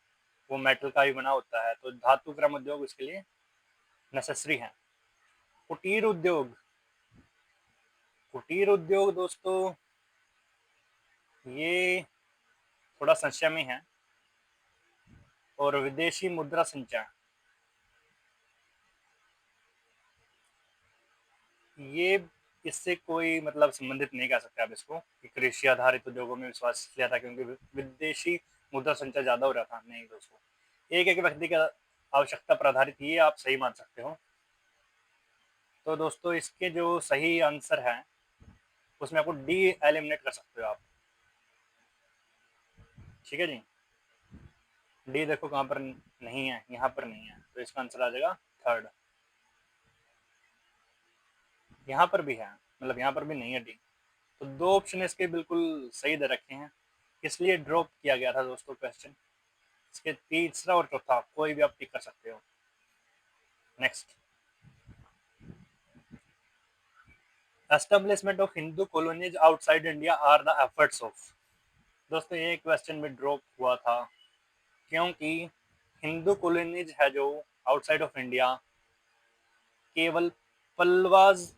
वो मेटल का ही बना होता है, तो धातु क्रम उद्योग उसके लिए नेसेसरी है। कुटीर उद्योग, कुटीर उद्योग दोस्तों ये थोड़ा संशय में है। और विदेशी मुद्रा संचय, ये इससे कोई मतलब संबंधित नहीं कह सकते आप इसको कि कृषि आधारित उद्योगों में विश्वास किया था क्योंकि विदेशी मुद्रा संचय ज्यादा हो रहा था। नहीं दोस्तों, एक एक व्यक्ति का आवश्यकता पर आधारित, ये आप सही मान सकते हो। तो दोस्तों इसके जो सही आंसर है उसमें आपको डी एलिमिनेट कर सकते हो आप। ठीक है जी, डी देखो कहां पर नहीं है, यहाँ पर नहीं है, तो इसका आंसर आ जाएगा थर्ड। यहाँ पर भी है, मतलब यहाँ पर भी नहीं है डी। तो दो ऑप्शन इसके बिल्कुल सही दे रखे हैं, इसलिए ड्रॉप किया गया था दोस्तों क्वेश्चन। इसके तीसरा और चौथा कोई भी आप टिक कर सकते हो। Next, establishment of Hindu colonies outside India are the efforts of. दोस्तों ये क्वेश्चन में ड्रॉप हुआ था क्योंकि हिंदू कॉलोनीज है जो आउटसाइड ऑफ इंडिया केवल पल्लवाज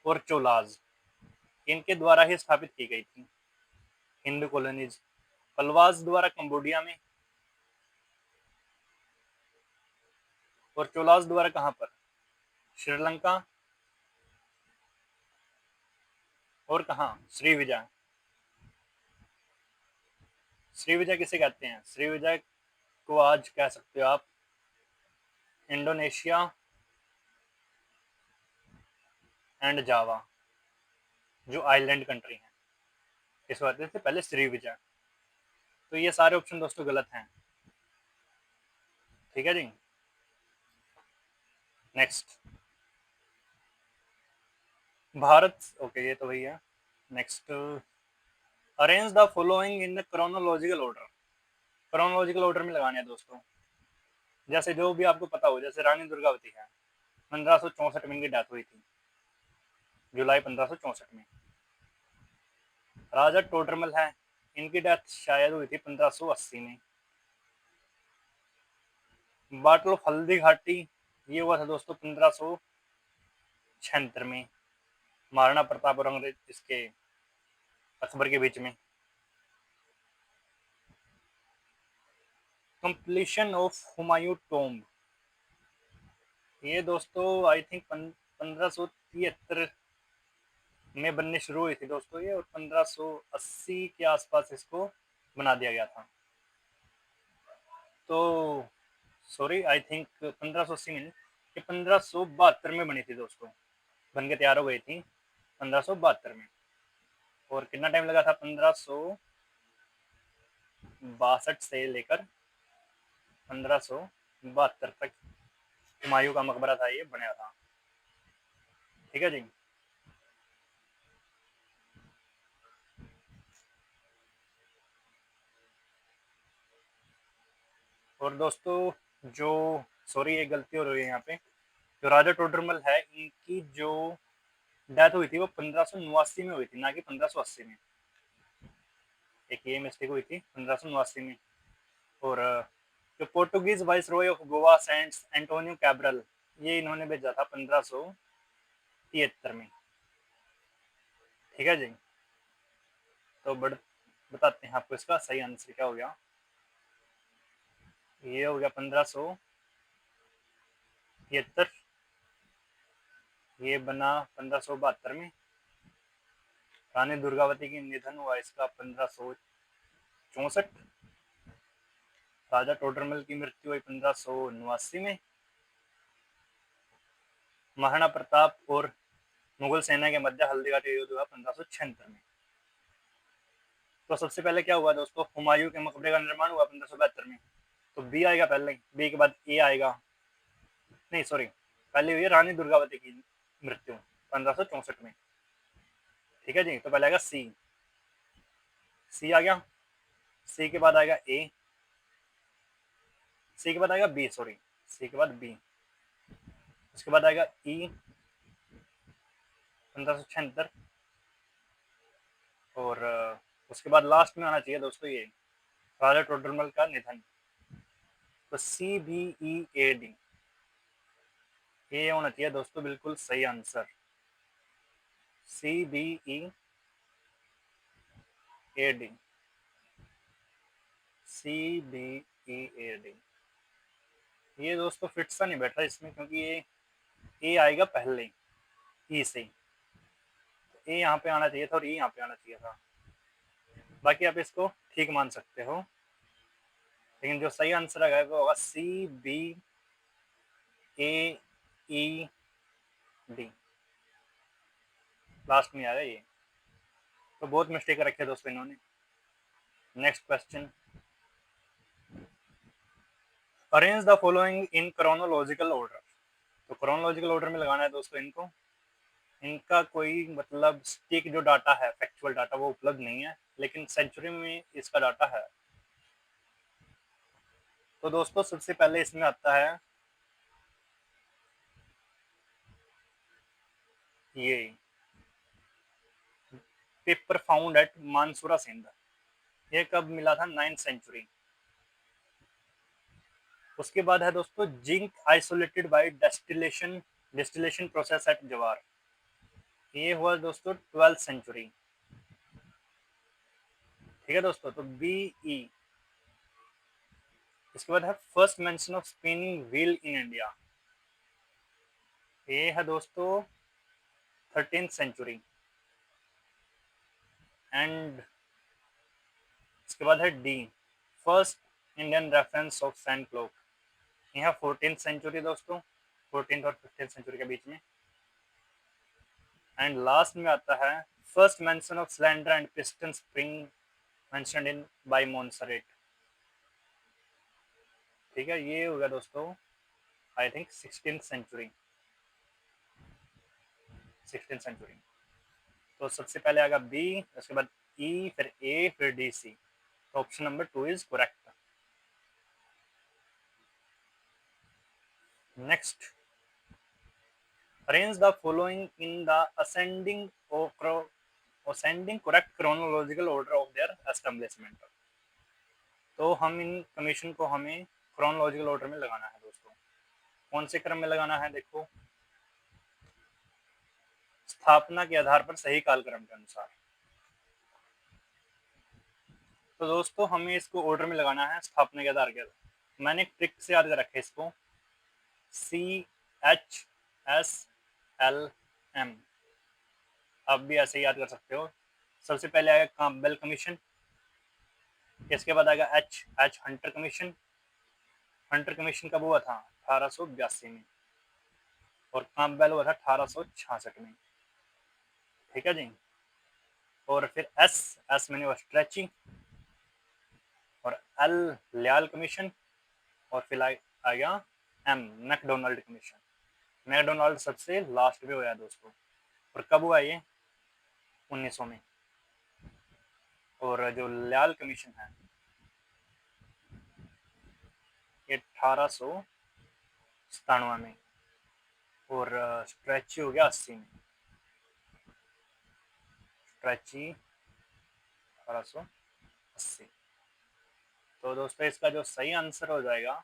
और चोलाज इनके द्वारा ही स्थापित की गई थी। हिंदू कॉलोनीज पल्लवाज द्वारा कंबोडिया में, और चोलाज द्वारा कहां पर? श्रीलंका और कहाँ? श्रीविजय। श्रीविजय किसे कहते हैं? श्रीविजय को आज कह सकते हो आप इंडोनेशिया एंड जावा, जो आइलैंड कंट्री है, इस वजह से पहले श्रीविजय। तो ये सारे ऑप्शन दोस्तों गलत हैं। ठीक है जी। नेक्स्ट, भारत, ओके ये तो वही है। Next, arrange the following in the chronological order. Chronological order में लगाने हैं दोस्तों। जैसे जो भी आपको पता हो, जैसे रानी दुर्गावती है, 1564 में इनकी डेथ हुई थी, जुलाई 1564 में। राजा टोडरमल है, इनकी डेथ शायद हुई थी 1580 में। बाटल ऑफ हल्दी घाटी ये हुआ था दोस्तों 1576 में, महाराणा प्रताप और अंग्रेज इसके अकबर के बीच में। कंप्लीशन ऑफ हुमायूं टोम्ब, ये दोस्तों आई थिंक 1573 में बननी शुरू हुई थी दोस्तों ये, और 1580 के आसपास इसको बना दिया गया था। तो सॉरी, आई थिंक 1580 में, ये 1572 में बनी थी दोस्तों, बन के तैयार हो गई थी 1572 में। और कितना टाइम लगा था? 1562 से लेकर 1572 तक हुमायूं का मकबरा था ये बना था। ठीक है जी। और दोस्तों जो, सॉरी एक गलती हो रही है यहाँ पे, जो राजा टोडरमल है इनकी जो डेथ हुई थी वो 1589 में हुई थी, ना कि 1580 में। एक ये मिस्टेक हुई थी 1589 में। और जो Portuguese viceroy of Goa saint Antonio Cabral, ये इन्होंने भेजा था 1573 में। ठीक है जी। तो बताते हैं आपको इसका सही आंसर क्या हो गया। ये हो गया 1573, ये बना 1572 में। रानी दुर्गावती की निधन हुआ इसका 1564। राजा टोडरमल की मृत्यु हुई 1589 में। महाराणा प्रताप और मुगल सेना के मध्य हल्दी घाटी युद्ध हुआ 1576 में। तो सबसे पहले क्या हुआ दोस्तों? हुमायूं के मकबरे का निर्माण हुआ 1572 में। तो बी आएगा पहले, बी के बाद ए आएगा, नहीं सॉरी, पहले हुई रानी दुर्गावती की मृत्यु 1564 में। ठीक है जी। तो पहले आएगा सी, सी आ गया। सी के बाद आएगा ए, सी के बाद आएगा बी, सॉरी, सी के बाद बी, उसके बाद आएगा ई 1576, और उसके बाद लास्ट में आना चाहिए दोस्तों ये राजा टोडरमल का निधन। तो सी बी ई ए डी, ये होना चाहिए दोस्तों बिल्कुल सही answer, C B E A D, C B E A D. ये दोस्तों फिट सा नहीं बैठा इसमें, क्योंकि ये ए आएगा पहले ई से, ए यहाँ पे आना चाहिए था और ई यहाँ पे आना चाहिए था। बाकी आप इसको ठीक मान सकते हो, लेकिन जो सही आंसर आएगा वो होगा सी बी ए ई डी, लास्ट में आएगा ये। तो बहुत मिस्टेक रखे दोस्तों इन्होंने। Next question, arrange the following in chronological order. तो क्रोनोलॉजिकल ऑर्डर में लगाना है दोस्तों इनको। इनका कोई मतलब स्टिक जो डाटा है, फैक्चुअल डाटा, वो उपलब्ध नहीं है, लेकिन सेंचुरी में इसका डाटा है। तो दोस्तों सबसे पहले इसमें आता है ये पेपर फाउंड एट मानसूरा सिंध, ये कब मिला था? 9th century. उसके बाद है दोस्तों zinc isolated by distillation process at Zawar, ये हुआ दोस्तों 12th सेंचुरी। ठीक है दोस्तों। तो बी ई। इसके बाद है first mention of spinning wheel in India, ये है दोस्तों 13th सेंचुरी। एंड इसके बाद है D, first Indian reference of sand clock. ये है 14th सेंचुरी दोस्तों, 14th और 15th सेंचुरी के बीच में। एंड लास्ट में आता है first mention of cylinder and piston spring mentioned in by Monserrate. ठीक है, ये हो गया दोस्तों I think 16th century, 16th century. तो सबसे पहले आएगा बी, उसके बाद ई, फिर ए, फिर डी, सी। तो option number 2 is correct. Next, arrange the following in the ascending correct chronological order of their establishment। तो हम इन कमीशन को हमें क्रोनोलॉजिकल ऑर्डर में लगाना है दोस्तों। कौन से क्रम में लगाना है? देखो, स्थापना के आधार पर सही कालक्रम के अनुसार। तो दोस्तों हमें इसको ऑर्डर में लगाना है स्थापना के आधार के। मैंने एक ट्रिक से याद कर रखा है इसको, CHSLM। आप भी ऐसे याद कर सकते हो। सबसे पहले आएगा कैम्पबेल कमीशन, इसके बाद आएगा H Hunter commission. Hunter commission कब हुआ था? 1882 में। और कैम्पबेल हुआ था 1866 में। ठीक है जी। और फिर एस मैंने स्ट्रेचिंग, और एल लियाल कमीशन, और फिर आ गया एम मैकडोनाल्ड कमीशन। मैकडोनाल्ड सबसे लास्ट में हुआ दोस्तों। और कब हुआ ये? 1900 में। और जो लियाल कमीशन है ये 1897 में। और स्ट्रेची हो गया 80 में। स्ट्रेची 1880। तो दोस्तों इसका जो सही आंसर हो जाएगा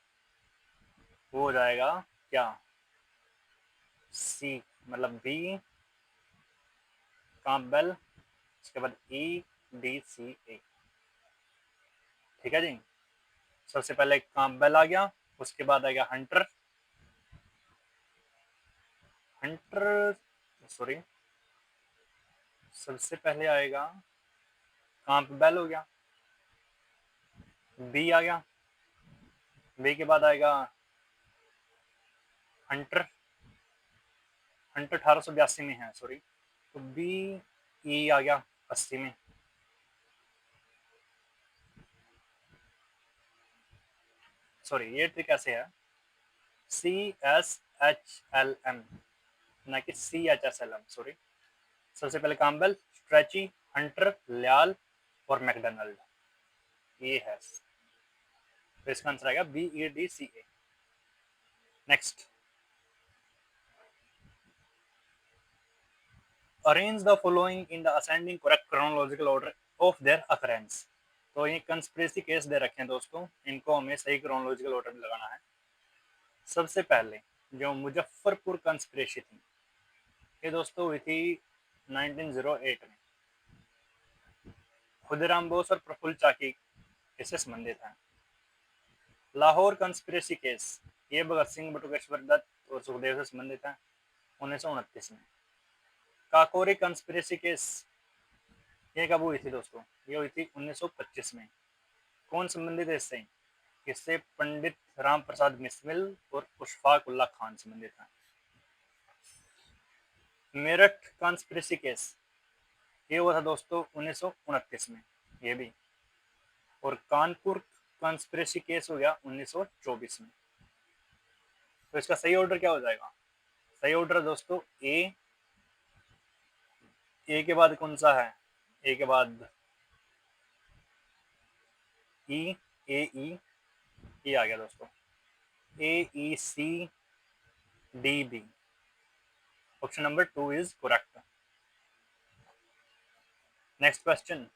वो हो जाएगा क्या? सी, मतलब बी कैम्पबेल, उसके बाद EDCA। ठीक है जी। सबसे पहले कैम्पबेल आ गया, उसके बाद आ गया सॉरी, सबसे पहले आएगा कैम्पबेल हो गया, बी आ गया, बी के बाद आएगा हंटर 1882 में है, सॉरी। तो बी, ई आ गया 80 में। सॉरी, ये ट्रिक ऐसे है, CSHLM ना कि CHSLM, सॉरी। सबसे पहले कैम्पबेल, स्ट्रेची, हंटर, लियाल और मैकडोनाल्ड, ये है। तो इसका आंसर आएगा BEDCA। Next, arrange the following in the ascending correct chronological order of their occurrence. तो ये कंस्पिरेसी केस दे रखे हैं दोस्तों, इनको हमें सही क्रोनोलॉजिकल ऑर्डर में लगाना है। सबसे पहले जो मुजफ्फरपुर कंस्पिरेसी थी, ये दोस्तों हुई थी 1908 में। खुदीराम बोस और प्रफुल्ल चाकी इससे संबंधित है। लाहौर कंस्पिरेसी केस, ये भगत सिंह, बटुकेश्वर दत्त और सुखदेव से संबंधित है, 1929 में। काकोरी कंस्पिरेसी केस, ये कब हुई थी दोस्तों? ये हुई थी 1925 में। कौन संबंधित है इससे? इससे पंडित राम प्रसाद बिस्मिल और अशफाक उल्लाह खान संबंधित हैं। मेरठ कॉन्स्पिरेसी केस, ये हुआ था दोस्तों 1929 में, ये भी। और कानपुर कॉन्स्पिरेसी केस हो गया 1924 में। तो इसका सही ऑर्डर क्या हो जाएगा? सही ऑर्डर दोस्तों ए के बाद कौन सा है? ए के बाद ई, ए आ गया दोस्तों, AECDB। Option number 2 is correct. Next question,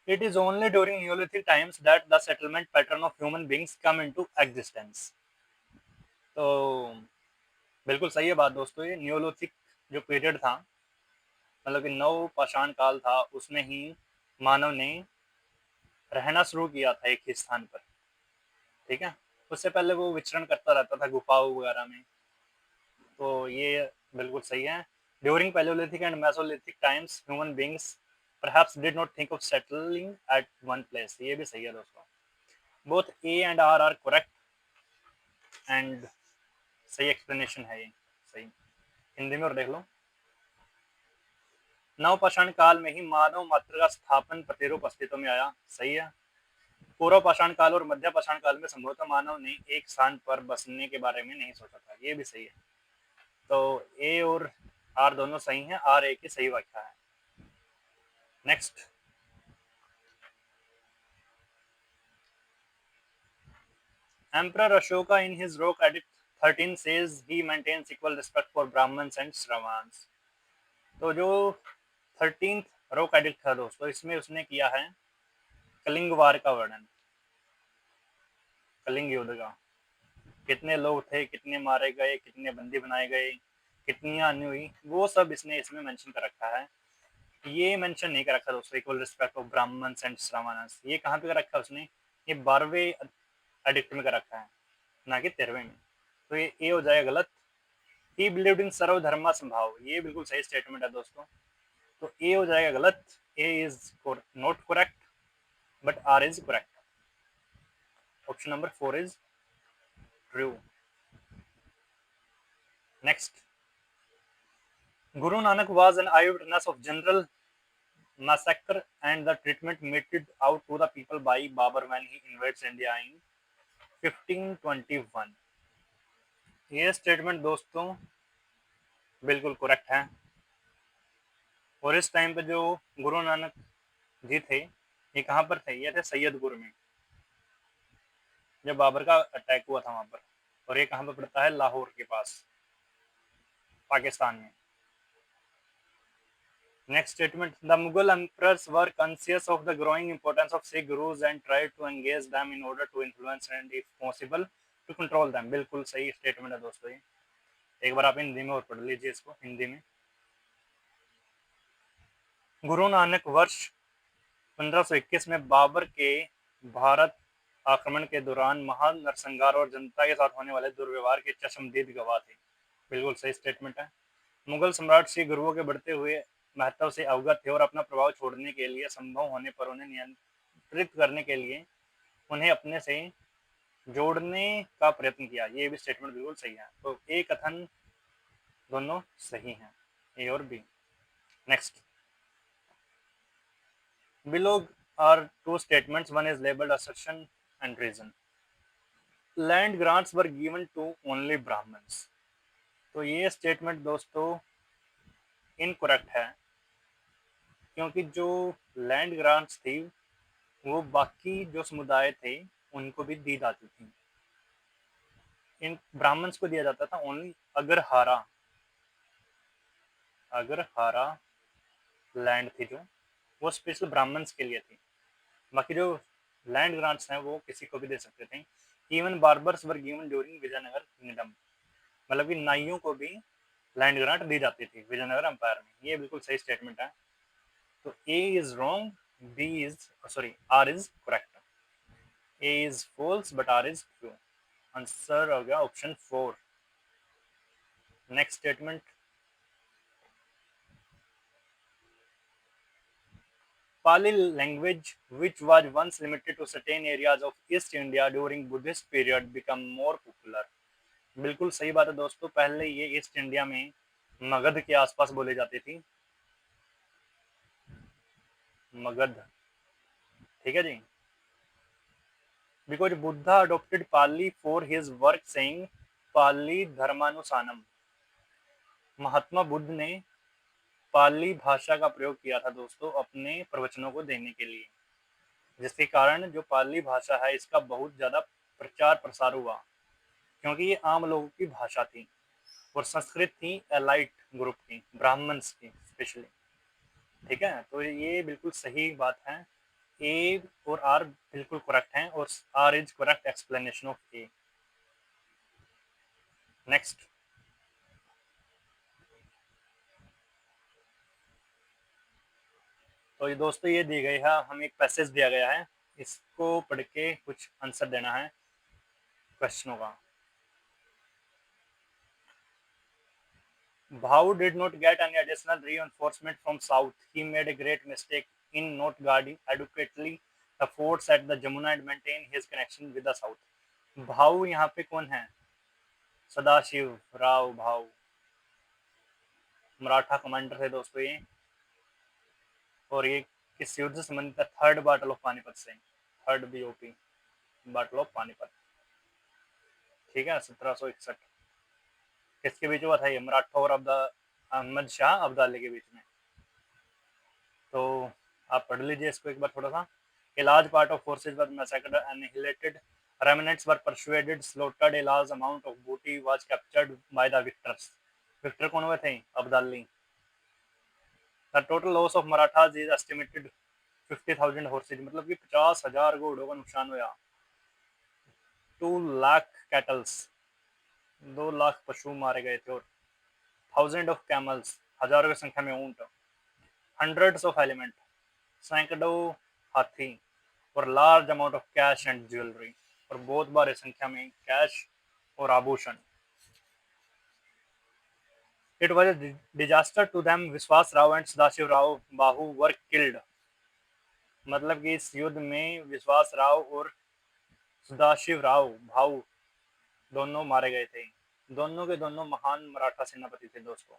it is only during Neolithic times that the settlement pattern of human beings come into existence। तो बिल्कुल सही है बात दोस्तों। ये नियोलिथिक जो पीरियड था, मतलब कि नव पाषाण काल था, उसमें ही मानव ने रहना शुरू किया था एक ही स्थान पर। ठीक है। उससे पहले वो विचरण करता रहता था गुफाओं वगैरह में, तो ये बिल्कुल सही है। During palaeolithic and mesolithic times human beings perhaps did not think of settling at one place, ये भी सही है दोस्तों। Both A and R correct and सही एक्सप्लेनेशन है ये, सही। हिंदी में और देख लो। नवपाषाण काल में ही मानव मात्र का स्थापन प्रतिरूप अस्तित्व में आया, सही है। पूर्व पाषाण काल और मध्य पाषाण काल में संभवतः मानव ने एक स्थान पर बसने के बारे में नहीं सोचा था, ये भी सही है। तो ए और आर दोनों सही हैं, आर ए की सही व्याख्या है। Next, Emperor Ashoka in his Rock Edict 13 says he maintains equal respect for Brahmins and Shravans। तो जो 13th रोक एडिक्ट था दोस्तों, इसमें उसने किया है कलिंग वार का वर्णन, कलिंग युद्ध का, कितने लोग थे, कितने मारे गए, कितने बंदी बनाए गए, कितनी हानि हुई, वो सब इसने इसमें मेंशन कर रखा है। ये मेंशन नहीं कर रखा दोस्तों equal respect of Brahmans and Shravanas, ये कहाँ पे कर रखा है उसने, ये 12वें एडिक्ट में कर रखा है, ना कि 13वें में। तो ये ए हो जाएगा गलत। ही बिलीव्ड इन सर्वधर्मा संभाव, ये बिल्कुल सही स्टेटमेंट है दोस्तों, तो ए हो जाएगा गलत। A is not correct but R is correct. Option number 4 is true. Next, Guru Nanak was an eyewitness of general massacre and the treatment meted out to the people by Babur when he invades India in 1521। ये statement दोस्तों बिल्कुल correct है। और इस time पे जो गुरु नानक जी थे, ये कहाँ पर थे, ये थे सैयदपुर में, जब बाबर का अटैक हुआ था वहां पर। और ये कहाँ पर पड़ता है, लाहौर के पास, पाकिस्तान में। Next statement, the Mughal emperors were conscious of the growing importance of Sikh gurus and tried to engage them in order to influence and if possible to control them। बिल्कुल सही स्टेटमेंट है दोस्तों ये। एक बार आप हिंदी में और पढ़ लीजिए इसको, हिंदी में। गुरु नानक वर्ष 1521 में बाबर के भारत आक्रमण के दौरान महान नरसंहार और जनता के साथ होने वाले दुर्व्यवहार के चश्मदीद गवाह थे। बिल्कुल सही स्टेटमेंट है। मुगल सम्राट सिख गुरुओं के बढ़ते हुए महत्व से अवगत थे और अपना प्रभाव छोड़ने के लिए, संभव होने पर उन्हें नियंत्रित करने के लिए उन्हें अपने से जोड़ने का प्रयत्न किया। ये भी स्टेटमेंट बिल्कुल सही है। तो ए कथन दोनों सही हैं, ए और B. Next, below are two statements, one is labeled assertion and reason। land grants were given to only brahmins। तो ये स्टेटमेंट दोस्तों इनकरेक्ट है, क्योंकि जो लैंड ग्रांट्स थी वो बाकी जो समुदाय थे उनको भी दी जाती थी। इन ब्राह्मण्स को दिया जाता था ओनली अगर हारा लैंड थी जो, वो स्पेशल ब्राह्मण्स के लिए थी। बाकी जो लैंड ग्रांट्स हैं वो किसी को भी दे सकते थे। Even barbers were given during Vijayanagara kingdom, मतलब कि नाइयों को भी लैंड ग्रांट दी जाती थी विजयनगर अंपायर में। ये बिल्कुल सही स्टेटमेंट है। तो A is wrong, B is sorry R is correct. A is false but R is true. Answer हो गया option 4। Next statement, Pali language, which was once limited to certain areas of East India during Buddhist period, become more popular। बिल्कुल सही बात है दोस्तों, पहले ये east India में मगध के आसपास बोली जाती थी, मगध, ठीक है जी। Because Buddha adopted Pali for his work saying Pali धर्मानुसानम, Mahatma Buddha ने पाली भाषा का प्रयोग किया था दोस्तों अपने प्रवचनों को देने के लिए, जिसके कारण जो पाली भाषा है इसका बहुत ज्यादा प्रचार प्रसार हुआ, क्योंकि ये आम लोगों की भाषा थी और संस्कृत थी एलाइट ग्रुप की, ब्राह्मण्स की स्पेशली, ठीक है। तो ये बिल्कुल सही बात है। ए और आर बिल्कुल करेक्ट हैं और R is correct explanation of A. Next, तो ये दोस्तों ये दी गई है, हमें एक पैसेज दिया गया है, इसको पढ़ के कुछ आंसर देना है। क्वेश्चन होगा। Bhau did not get any additional reinforcement from south. He made a great mistake in not guarding adequately the forts at the Jamuna and maintain his connection with the south. भाऊ यहाँ पे कौन है? सदाशिव राव भाऊ, Maratha commander थे दोस्तों ये, और ये किस युद्ध से संबंधित है? थर्ड बैटल ऑफ पानीपत से, third BOP battle of Panipat, ठीक है, 1761। किसके बीच हुआ था ये? मराठा और अहमद शाह अब्दाली के बीच में। तो आप पढ़ लीजिए इसको एक बार थोड़ा सा। A large part of forces were massacred and annihilated. Remnants were persuaded, slaughtered. A large amount of booty was captured by the victors. Victor कौन हुए थे? Abdali. The total loss of Marathas is estimated 50,000 horses, मतलब कि 50,000 घोड़ों का नुकसान हुआ। 2 lakh kettles, 2 lakh पशु मारे गए थे, और 1000 ऑफ कैमल्स, हजारों की संख्या में ऊंट, hundreds of एलिमेंट, सैकड़ों हाथी, और large amount of cash and jewellery, और बहुत बड़ी संख्या में कैश और आभूषण। It was a disaster to them. Vishwas Rao and Sadashiv Rao Bhau were killed, मतलब कि इस युद्ध में विश्वास राव और सदाशिव राव भाऊ दोनों मारे गए थे। दोनों के दोनों महान मराठा सेनापति थे दोस्तों।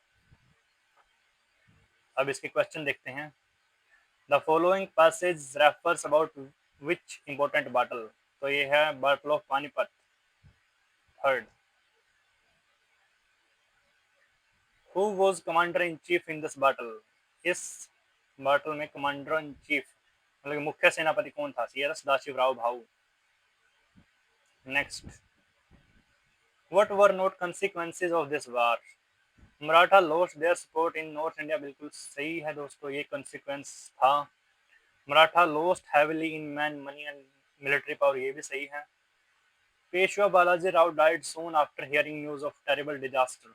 अब इसके क्वेश्चन देखते हैं। The following passage refers about which important battle? तो ये है battle of Panipat, third. Who was commander in chief in this battle? इस बैटल में कमांडर इन चीफ मतलब मुख्य सेनापति कौन था? ये सदाशिव राव भाऊ। Next, what were not consequences of this war? Maratha lost their support in North India, बिल्कुल सही है दोस्तों, ये consequence था। Maratha lost heavily in man, money and military power, ये भी सही है। Peshwa Balaji Rao died soon after hearing news of terrible disaster,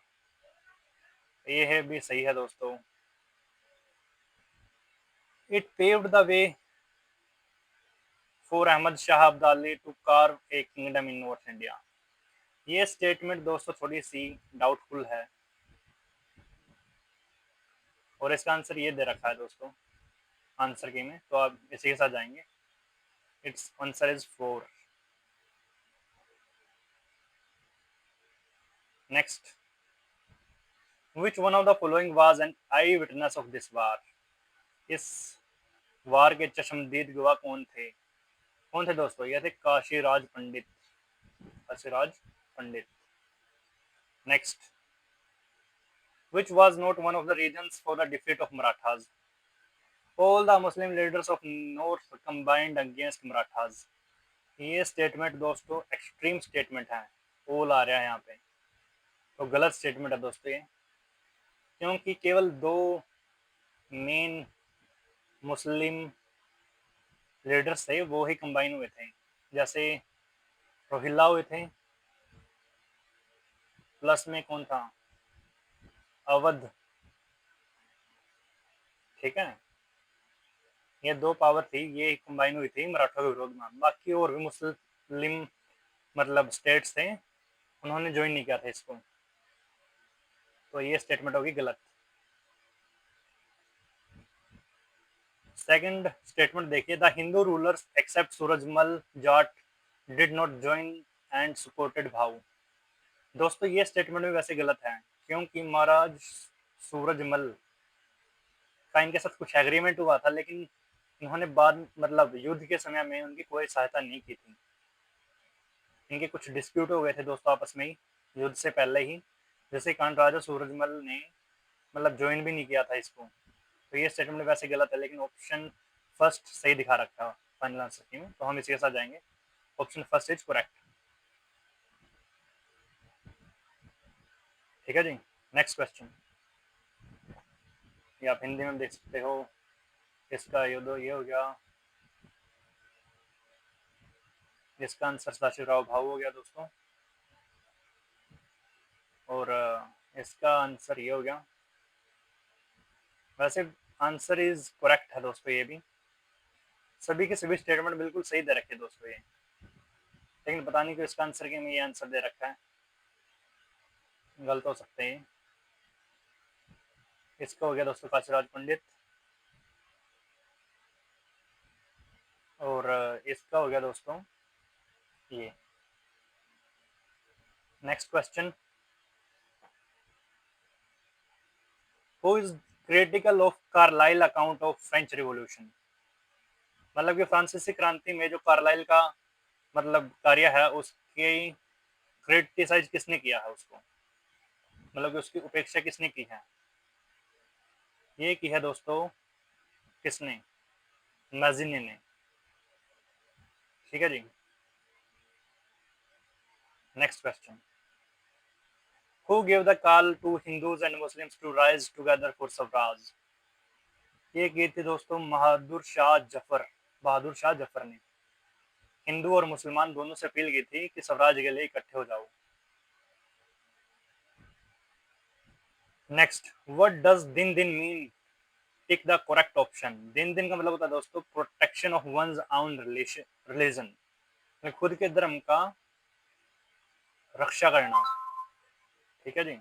ये है भी सही है दोस्तों। It paved the way for Ahmad Shah Abdali to carve a kingdom in North India। ये स्टेटमेंट दोस्तों थोड़ी सी डाउटफुल है, और इसका आंसर ये दे रखा है दोस्तों आंसर की में, तो आप इसी के साथ जाएंगे। It's answer is 4। Next, which one of the following was an I witness of this वार? इस वार के चश्मदीद गवाह कौन थे? कौन थे दोस्तों? ये थे Kashiraj Pandit, Kashiraj Pandit. Next, which was not one of the reasons for the defeat of Marathas? All the Muslim leaders of North combined against Marathas। ये स्टेटमेंट दोस्तों एक्सट्रीम स्टेटमेंट है, ऑल आ रहा है यहाँ पे, तो गलत स्टेटमेंट है दोस्तों ये, क्योंकि केवल 2 मेन मुस्लिम लीडर्स थे, वो ही कंबाइन हुए थे। जैसे रोहिल्ला हुए थे, प्लस में कौन था? अवध, ठीक है, ये 2 पावर थी, ये कंबाइन हुई थी मराठा के विरोध में। बाकी और भी मुस्लिम मतलब स्टेट्स थे, उन्होंने ज्वाइन नहीं किया था इसको, तो ये स्टेटमेंट होगी गलत। सेकंड स्टेटमेंट देखिए, the Hindu rulers except Surajmal Jat did not join and supported Bhau. दोस्तों ये स्टेटमेंट भी वैसे गलत है, क्योंकि महाराज सूरजमल का इनके साथ कुछ एग्रीमेंट हुआ था, लेकिन इन्होंने बाद मतलब युद्ध के समय में उनकी कोई सहायता नहीं की थी। इनके कुछ डिस्प्यूट हो गए थे दोस्तों आपस में ही युद्ध से पहले ही, जैसे कारण राजा सूरजमल ने मतलब ज्वाइन भी नहीं किया था इसको, तो ये स्टेटमेंट वैसे गलत है, लेकिन ऑप्शन फर्स्ट सही दिखा रखा है फाइनल आंसर की में, तो हम इसी के साथ जाएंगे। ऑप्शन फर्स्ट इज करेक्ट, ठीक है जी। नेक्स्ट क्वेश्चन, ये आप हिंदी में देख सकते हो। इसका ये हो गया, इसका आंसर सदाशिवराव भाऊ हो गया दोस्तों, और इसका आंसर ये हो गया। वैसे आंसर इज करेक्ट है दोस्तों, ये भी सभी के सभी स्टेटमेंट बिल्कुल सही दे रखे दोस्तों ये। लेकिन पता नहीं क्यों इसका आंसर के में ये आंसर दे रखा है, गलत हो सकते हैं। इसका हो गया दोस्तों काशीराज पंडित, और इसका हो गया दोस्तों ये। Next question, who is critical of Carlyle account of French revolution. मतलब कि फ्रांसीसी क्रांति में जो कार्लाइल का मतलब कार्य है उसके क्रिटिसाइज किसने किया है उसको, मतलब कि उसकी उपेक्षा किसने की है। ये की है दोस्तों किसने, मैजिनी ने। ठीक है जी। Next question, who give the call to Hindus and Muslims to rise together for Swaraj. ये की थी दोस्तों बहादुर शाह जफर ने हिंदू और मुसलमान दोनों से अपील की थी कि स्वराज के लिए इकट्ठे हो जाओ। नेक्स्ट, व्हाट डज दिन दिन mean, tick the correct option. दिन दिन का मतलब होता है दोस्तों protection of one's own religion, खुद के धर्म का रक्षा करना। ठीक है जी।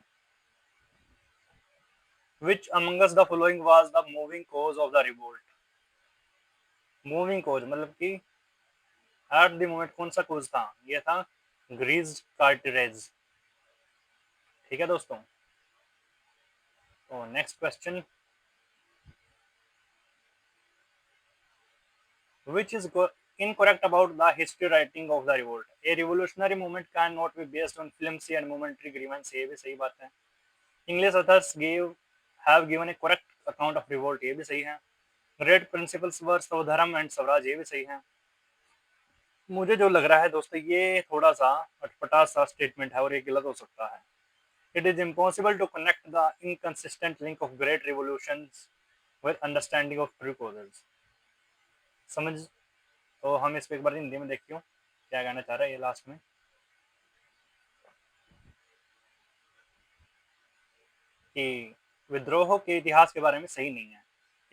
Which among us the following was the moving cause of the revolt। Moving cause मतलब कि एट द मोमेंट कौन सा कोज था, ये था ग्रीज कार्टरेज। ठीक है दोस्तों। तो next question, which is incorrect about the history writing of the revolt। a revolutionary movement cannot be based on flimsy and momentary grievance। ये भी सही बात है। English authors have given a correct account of revolt। ये भी सही है। Great principles were स्वधर्म एंड स्वराज। ये भी सही है। मुझे जो लग रहा है दोस्तों ये थोड़ा सा अटपटा सा स्टेटमेंट है और ये गलत हो सकता है। It is impossible to connect the inconsistent link of great revolutions with understanding of true causes। समझ, तो हम इसको एक बार हिंदी में देखियो क्या कहना चाह रहा है ये लास्ट में, कि विद्रोह के इतिहास के बारे में सही नहीं है।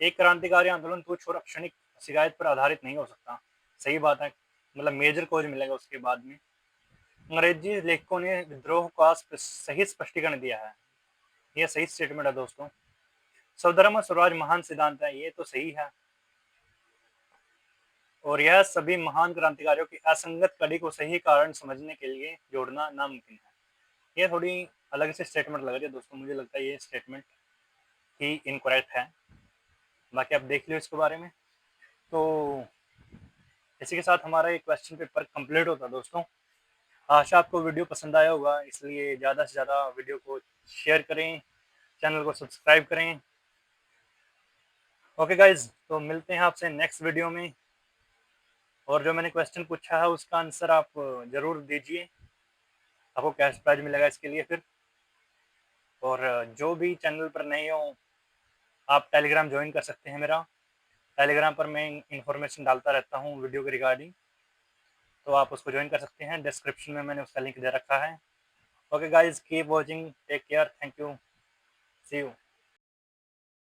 एक क्रांतिकारी आंदोलन तुच्छ और क्षणिक शिकायत पर आधारित नहीं हो सकता। सही बात है, मतलब मेजर कोज मिलेगा उसके बाद में। अंग्रेजी लेखकों ने विद्रोह का सही स्पष्टीकरण दिया है। यह सही स्टेटमेंट है दोस्तों। स्वधर्म स्वराज महान सिद्धांत है। ये तो सही है। और यह सभी महान क्रांतिकारियों की असंगत कड़ी को सही कारण समझने के लिए जोड़ना नामुमकिन है। ये थोड़ी अलग से स्टेटमेंट लग रही है दोस्तों, मुझे लगता है ये स्टेटमेंट ही इनकरेक्ट है। बाकी आप देख लो इसके बारे में। तो इसी के साथ हमारा ये क्वेश्चन पेपर कंप्लीट होता है दोस्तों। आशा आपको वीडियो पसंद आया होगा, इसलिए ज़्यादा से ज़्यादा वीडियो को शेयर करें, चैनल को सब्सक्राइब करें। ओके गाइज, तो मिलते हैं आपसे नेक्स्ट वीडियो में। और जो मैंने क्वेश्चन पूछा है उसका आंसर आप ज़रूर दीजिए, आपको कैश प्राइज मिलेगा इसके लिए फिर। और जो भी चैनल पर नए हो आप टेलीग्राम ज्वाइन कर सकते हैं मेरा। टेलीग्राम पर मैं इंफॉर्मेशन डालता रहता हूँ वीडियो के रिगार्डिंग, तो आप उसको ज्वाइन कर सकते हैं। डिस्क्रिप्शन में मैंने उसका लिंक दे रखा है। Okay guys, keep watching, take care, thank you, see you.